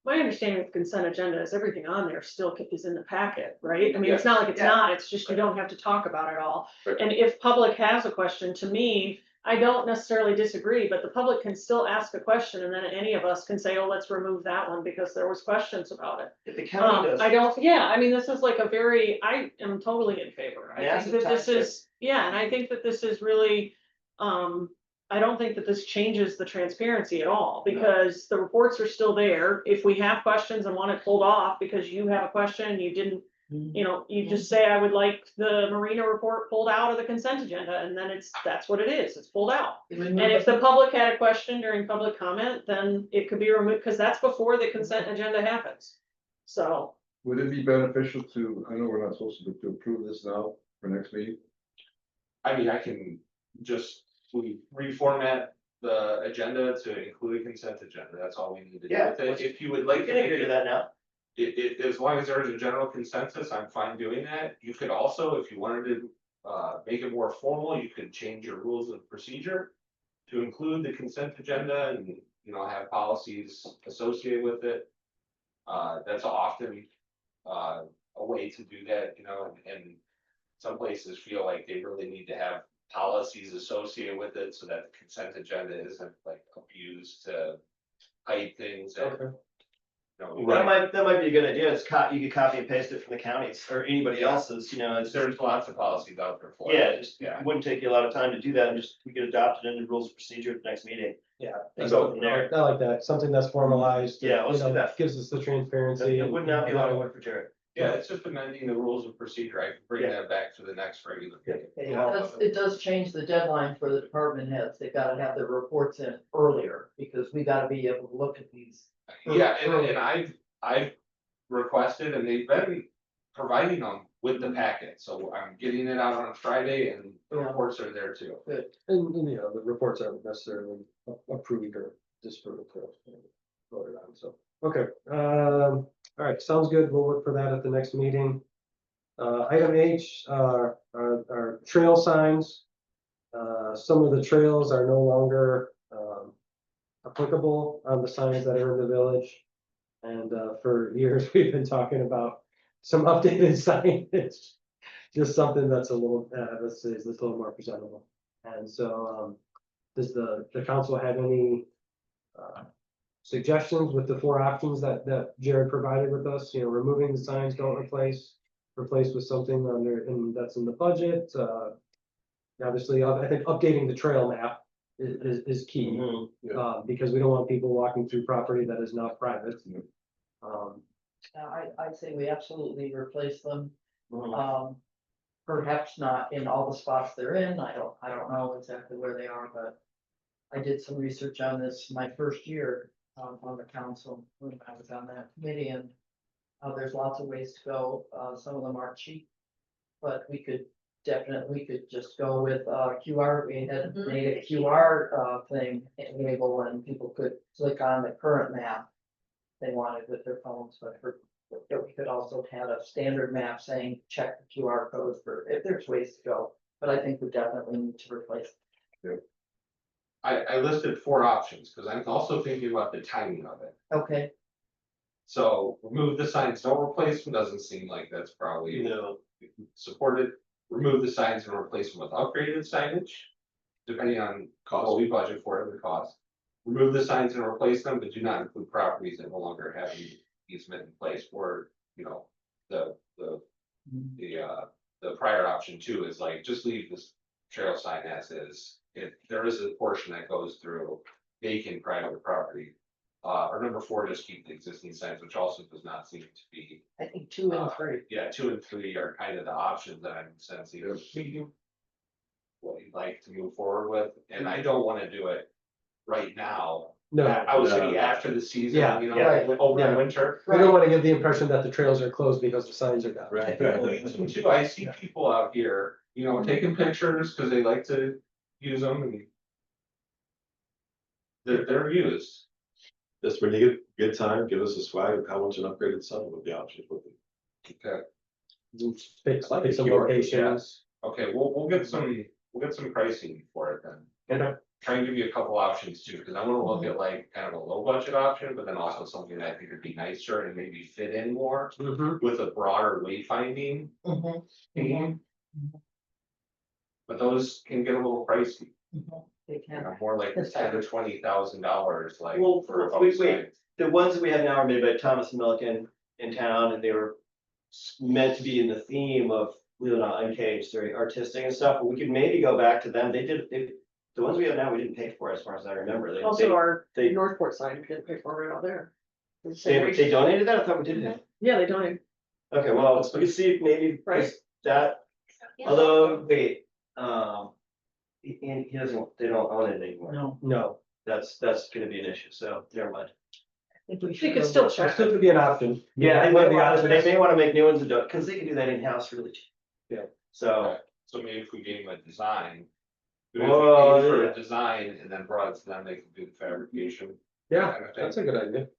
My understanding of consent agenda is everything on there still is in the packet, right? I mean, it's not like it's Yeah. not, it's just you don't have to talk about it all. Right. And if public has a question, to me, I don't necessarily disagree, but the public can still ask a question and then any of us can say, oh, let's remove that one because there was questions about it. If the county does. I don't, yeah, I mean, this is like a very, I am totally in favor. I think Massive that this time is, yeah, and I think that this is really, I don't think that this changes the transparency at all, because the reports are still there. If we have questions and want it pulled off because you have a question and you didn't, you know, you just say, I would like the marina report pulled out of the consent agenda, and then that's what it is, it's pulled out. And if the public had a question during public comment, then it could be removed, because that's before the consent agenda happens. So, Would it be beneficial to, I know we're not supposed to approve this now for next meeting? I mean, I can just, we reformat the agenda to include a consent agenda, that's all we need to do Yeah, with it. let's- If you would We like can agree to that now. as long as there's a general consensus, I'm fine doing that. You could also, if you wanted to, make it more formal, you could change your rules of procedure to include the consent agenda and, you know, have policies associated with it. That's often, a way to do that, you know, and some places feel like they really need to have policies associated with it so that the consent agenda isn't like abused to hide things that. Okay. You know, That might be a good idea. You could copy and paste it from the counties or anybody else's, you know, There's lots of policies out there for it. yeah, just, Yeah. it wouldn't take you a lot of time to do that and just, we could adopt it into rules of procedure at the next meeting. Yeah. And go from there. I like that, something that's formalized. Yeah, let's you know, do that. Gives us the transparency. It would not be a lot of work for Jared. Yeah, it's just amending the rules of procedure. I can bring Yeah. that back to the next regular. meeting. It does change the deadline for the department heads. They've gotta have their reports in earlier, because we gotta be able to look at these. Yeah, and I've requested and they've been providing them with the packet, so I'm getting it out on a Friday and the Yeah. reports are there too. And, you know, the reports aren't necessarily approved or disapproved or voted on, so, okay. All right, sounds good. We'll look for that at the next meeting. Item H, are trail signs. Some of the trails are no longer, applicable on the signs that are in the village. And, for years, we've been talking about some updated signage. Just something that's a little, let's say, is a little more presentable. And so, does the council have any suggestions with the 4 options that Jared provided with us? You know, removing the signs, don't replace, replace with something under, and that's in the budget. Obviously, I think updating the trail map is key. Because we don't want people walking through property that is not private. I'd say we absolutely replace them. Mm-hmm. Perhaps not in all the spots they're in. I don't know exactly where they are, but I did some research on this my first year on the council when I was on that committee, and there's lots of ways to go. Some of them aren't cheap, but we could just go with QR. We had made a QR thing enable, and people could click on the current map they wanted with their phones, but we could also have a standard map saying, check the QR codes for, if there's ways to go, but I think we definitely need to replace. I listed 4 options, because I'm also thinking about the timing of it. Okay, So remove the signs, don't replace them, doesn't seem like that's probably supported. Remove the signs and replace them with upgraded signage, depending on what we budget for it and the cost. Remove the signs and replace them, but do not include properties that no longer have an easement in place for, you know, the prior option too is like, just leave this trail sign as is. If there is a portion that goes through vacant private property. Or number 4, just keep the existing signs, which also does not seem to be. I think 2 and 3. Yeah, 2 and 3 are kind of the options that I'm sensing. What you'd like to move forward with, and I don't wanna do it right now. No, I was thinking after the season, Yeah, you know, right. over the Yeah. winter. we don't want to give the impression that the trails are closed because the signs are down. Right. Too, I see people out here, you know, taking pictures because they like to use them and. They're used. Just when you get time, give us a swag of how much an upgraded sign would be options would be. Okay, Pick I like some the QR, locations. okay, we'll get some pricing for it then. Okay. Try and give you a couple options too, because I wanna look at like kind of a low budget option, but then also something that I think would be nicer and maybe fit in more. Mhm. With a broader wayfinding theme. But those can get a little pricey, They you can. know, more like $10,000 to $20,000, like. Well, for a wait, sign. the ones that we have now are made by Thomas and Milliken in town, and they were meant to be in the theme of Leona Uncaged, very artistic and stuff, but we could maybe go back to them. The ones we have now, we didn't pay for as far as I remember. Also, our they- Northport sign, we didn't pay for right out there. They donated that? I thought we did. Yeah, they donated. Okay, well, we can see if maybe Right. that, Yeah. although, wait, he doesn't, they don't own it anymore. No, No, That's gonna be an issue, so never mind. I think we You should. could go still with- check. still could be an option. Yeah, they One of may the wanna, options. they may wanna make new ones, because they can do that in-house really cheap. Yeah. So, So maybe if we gave them a design. If we Well, paid for yeah. a design and then brought it to them, they can do the fabrication. Yeah, kind of thing. that's a good idea.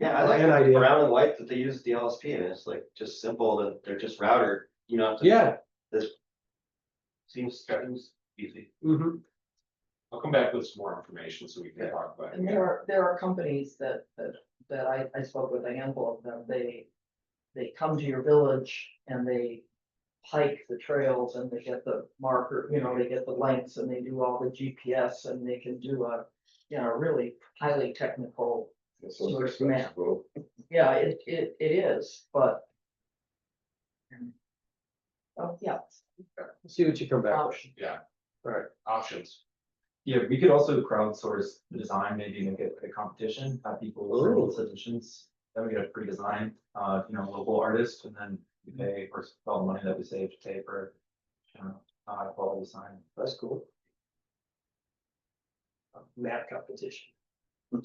yeah, I like An the idea. brown and white that they use at the LSP, and it's like just simple, that they're just router, you know. Yeah. Seems easy. Mhm. I'll come back with some more information so we can talk about And it. there are companies that I spoke with a handful of them, they come to your village and they hike the trails and they get the marker, you know, they get the lengths and they do all the GPS and they can do a, you know, really highly technical. That's so Source expensive, map. though. Yeah, it is, but. Oh, yeah. See what you come back with. Option. Yeah. Alright. Options. Yeah, we could also crowdsource the design, maybe make it a competition, have people Ooh. send submissions. then we get a pre-design, local artist, and then we pay for all the money that we save to pay for. High quality sign. That's cool. Map competition.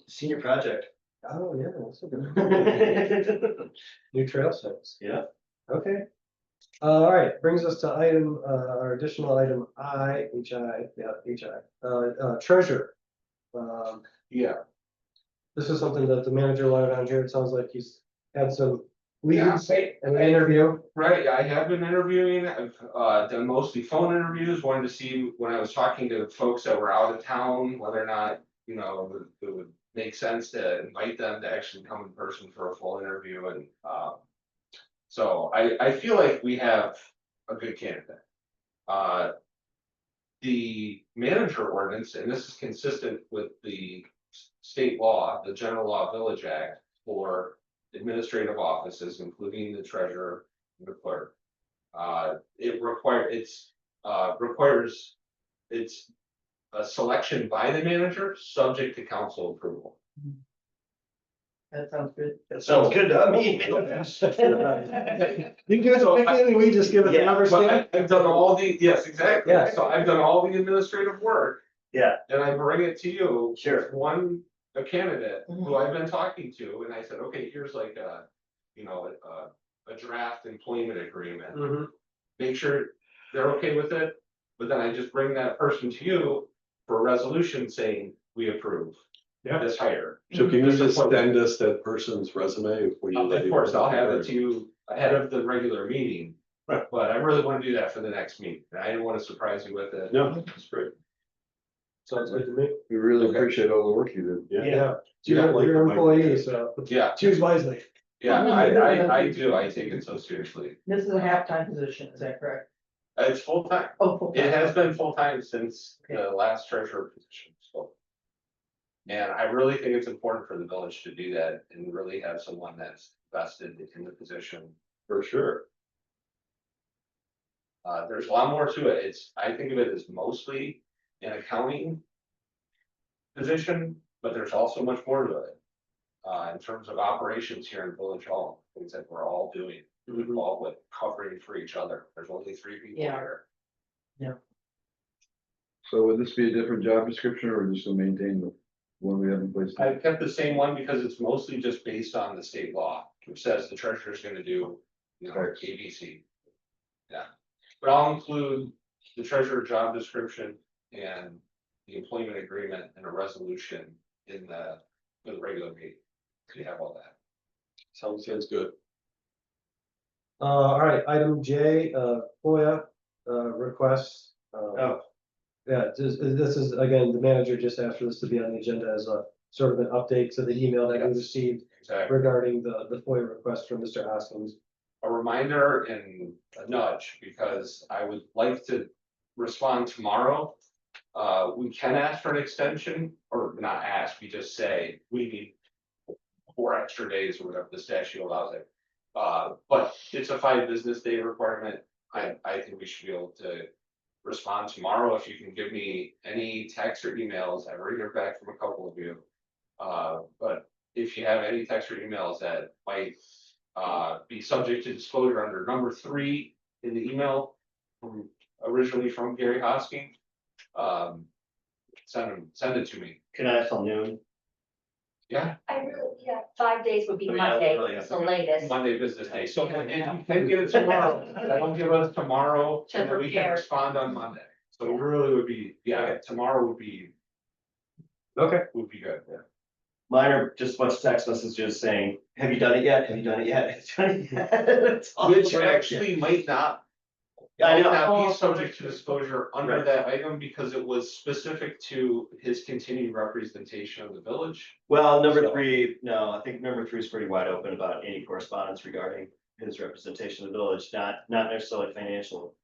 Senior project. Oh, yeah, that's a good. New trail sets. Yeah. Okay. All right, brings us to item, our additional item treasure. Yeah. This is something that the manager wanted on here. It sounds like he's had some Yeah. leads and an interview. Right, I have been interviewing, I've done mostly phone interviews, wanted to see when I was talking to folks that were out of town, whether or not, it would make sense to invite them to actually come in person for a full interview and, so I feel like we have a good candidate. The manager ordinance, and this is consistent with the state law, the General Law Village Act for administrative offices, including the treasurer and the clerk. It requires it's a selection by the manager, subject to council approval. That sounds good. That sounds good to me. You give us a pick and we just give it Yeah, another But stamp. I've done all yes, exactly. Yeah. So I've done all the administrative work. Yeah. And I bring it to you. Sure. A candidate who I've been talking to, and I said, okay, here's like a draft employment agreement. Mhm. Make sure they're okay with it, but then I just bring that person to you for a resolution saying, we approve. Yeah. This hire. So can you just send us that person's resume? When you Of course, I'll have it to you ahead of the regular meeting. Right. But I really want to do that for the next meeting. I didn't want to surprise you with it. No, that's great. Sounds good to me. We really Okay. appreciate all the work you did. Yeah. Yeah. You're an employee, so Yeah, choose wisely. yeah, I do. I take it so seriously. This is a half-time position, is that correct? It's full time. Oh, full-time. It has been full time since the last treasurer position, so. And I really think it's important for the village to do that and really have someone that's vested in the position. For sure. There's a lot more to it. I think of it as mostly an accounting position, but there's also much more to it. In terms of operations here in Village Hall, things that we're all doing, involved with covering for each other. There's only 3 people Yeah. here. So would this be a different job description or just to maintain the one we have in place? I've kept the same one because it's mostly just based on the state law, which says the treasurer's gonna do, ABC. Yeah, but I'll include the treasurer job description and the employment agreement and a resolution for the regular meeting. So you have all that. Sounds good. All right, item J, FOIA, requests. Oh. Yeah, this is, again, the manager just asked for this to be on the agenda as a sort of an update to the email that we Yes. received Exactly. regarding the FOIA request from Mr. Hoskins. A reminder and a nudge, because I would like to respond tomorrow. We can ask for an extension, or not ask, we just say, we need 4 extra days or whatever the statute allows it. But it's a 5 business day requirement. I think we should be able to respond tomorrow. If you can give me any text or emails, I've already heard back from a couple of you. But if you have any text or emails that might be subject to disclosure under number 3 in the email originally from Gary Hosking, send it to me. Can I have till noon? Yeah, I really, 5 days would be Oh, yeah, Monday, really, it's the latest. Monday business day. So if you can get it tomorrow, don't give us tomorrow, To and then we can prepare. respond on Monday. So it really would be, tomorrow would be Okay. good. Yeah. Mine are just a bunch of text messages saying, have you done it yet? Have you done it yet? Have you done it yet? That's all Which we're actually might not I might know. not be subject to disclosure under Right. that item because it was specific to his continued representation of the village. Well, number So- 3, no, I think number 3 is pretty wide open about any correspondence regarding his representation of the village, not necessarily financial.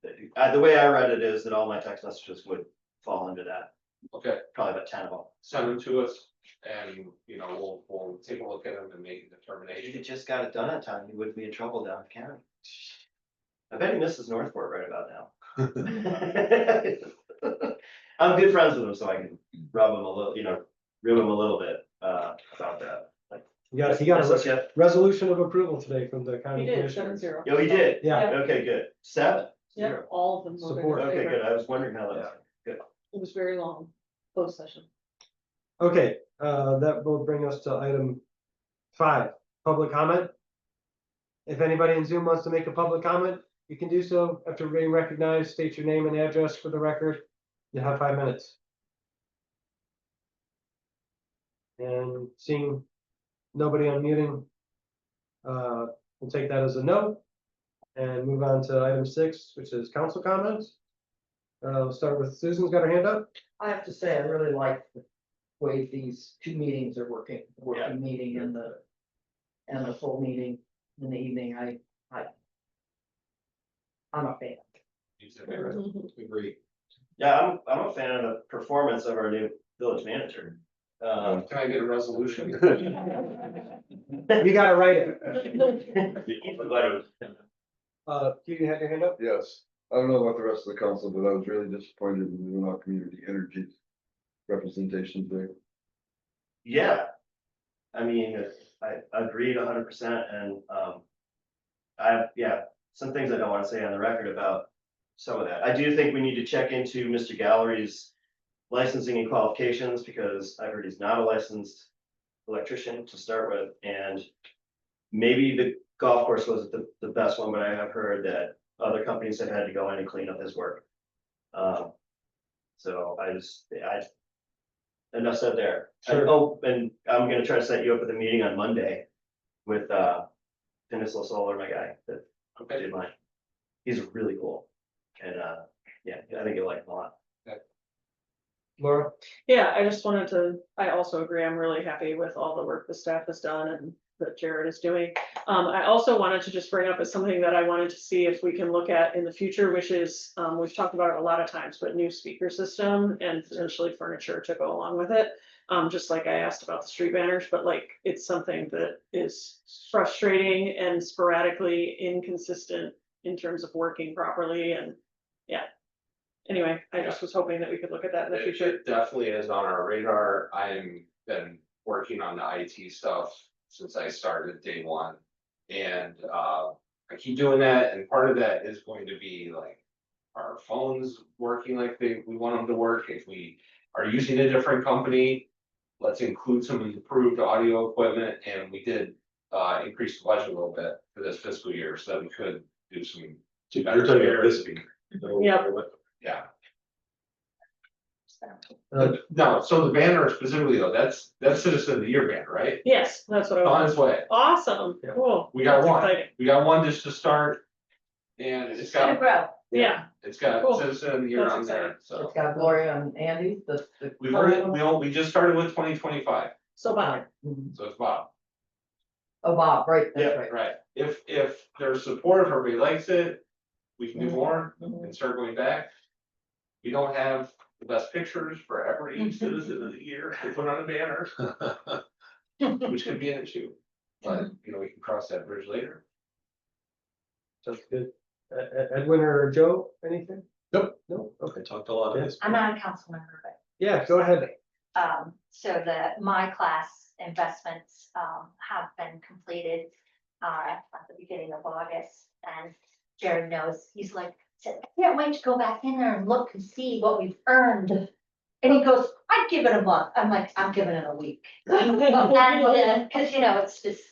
The way I read it is that all my text messages would fall under that, Okay, probably about 10 of them. send them to us and, we'll take a look at them and make a If you determination. just got it done on time, you wouldn't be in trouble down the county. I bet he misses Northport right about now. I'm good friends with him, so I can rub him a little, rib him a little bit, about that. Like, You got Yes, a yeah. resolution of approval today from the county We did, commissioner. 7-0. Oh, he did? Yeah. Okay, good. 7? Yeah, all of them. voted in Support. Okay, favor. good. I was wondering how that. It was very long, closed session. Okay, that will bring us to item 5, public comment. If anybody in Zoom wants to make a public comment, you can do so after being recognized, state your name and address for the record. You have 5 minutes. And seeing nobody unmuting, we'll take that as a no. And move on to item 6, which is council comments. We'll start with Susan's got her hand up. I have to say, I really like the way these 2 meetings are working, the working meeting and the full meeting in the evening. I'm a fan. Agree. Yeah, I'm a fan of the performance of our new village manager. Can I get a resolution? You gotta write it. You had your hand up? Yes, I don't know about the rest of the council, but I was really disappointed in the Winona Community Energy representation there. Yeah. I mean, I agreed 100% and, some things I don't want to say on the record about some of that. I do think we need to check into Mr. Gallery's licensing and qualifications because I've heard he's not a licensed electrician to start with, and maybe the golf course wasn't the best one, but I have heard that other companies have had to go in and clean up his work. So enough said there. Sure. Oh, and I'm gonna try to set you up with a meeting on Monday with Peninsula Solar, my guy that did mine. He's really cool. And I think you'll like him a lot. Laura? Yeah, I also agree, I'm really happy with all the work the staff has done and that Jared is doing. I also wanted to just bring up as something that I wanted to see if we can look at in the future, which is, we've talked about it a lot of times, but new speaker system and potentially furniture to go along with it. Just like I asked about the street banners, but like, it's something that is frustrating and sporadically inconsistent in terms of working properly and, yeah. Anyway, I just was hoping that we could look at that in the future. It definitely is on our radar. I'm been working on the IT stuff since I started day one. And I keep doing that, and part of that is going to be like our phones working like we want them to work. If we are using a different company, let's include some improved audio equipment, and we did increase the budget a little bit for this fiscal year so that we could do some. You're talking about this being. Yeah. Yeah. Uh, No, so the banner specifically though, that's Citizen of the Year banner, right? Yes, that's what I On was, its way. awesome, Yeah. cool. We got That's one. exciting. We got one just to start. And it's Gonna got, grow. Yeah, it's got Cool. Citizen of the Year That's on there, exciting. so. It's got Gloria and Andy, We've already, we just started with 2025, so Bob, so it's Bob. Oh, Bob, right, that's right. Right, if there's support, if everybody likes it, we can do more Mhm. and start going back. We don't have the best pictures for every Citizen of the Year to put on a banner, which could be an issue. But, you know, we can cross that bridge later. Sounds good. Edwin or Joe, anything? Nope. No, okay. Talked a lot of this. I'm not a council member, but Yeah, go ahead. so my class investments, have been completed, at the beginning of August, and Jerry knows, he's like, said, I can't wait to go back in there and look and see what we've earned. And he goes, I'd give it a month, I'm like, I'm giving it a week. And, cause you know, it's just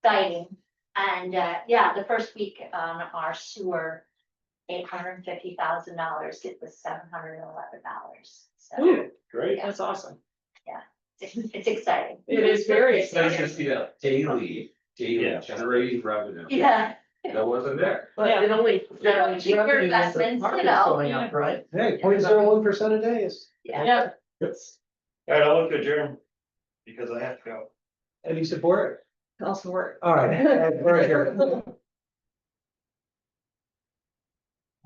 exciting, and, the first week on our sewer, $850,000, it was $711, so. Ooh, Great. that's awesome. It's exciting. It is very It's nice to exciting. see that daily Yeah. generating revenue. Yeah, That wasn't there. But it only generates cheaper revenue when the investments, market's you know. going up, right? Hey, 0.01% a day is. yeah. All right, I'll look to adjourn because I have to go. Any support? Also work. All right, we're here.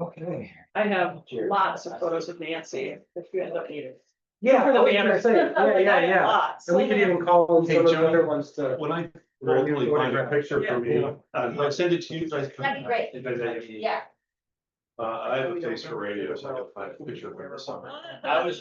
Okay. I have lots of photos of Nancy if you end up needing. Yeah, For the I was gonna banners. say, yeah. Lots. And we could even call in Hey, some of the Johnny, other ones to. When I We'll hopefully do find a whatever. picture for me, Yeah. I'll send it to you guys. That'd be great. If there's any- Yeah. I have a face for radio, so I can find a picture of it or something. I was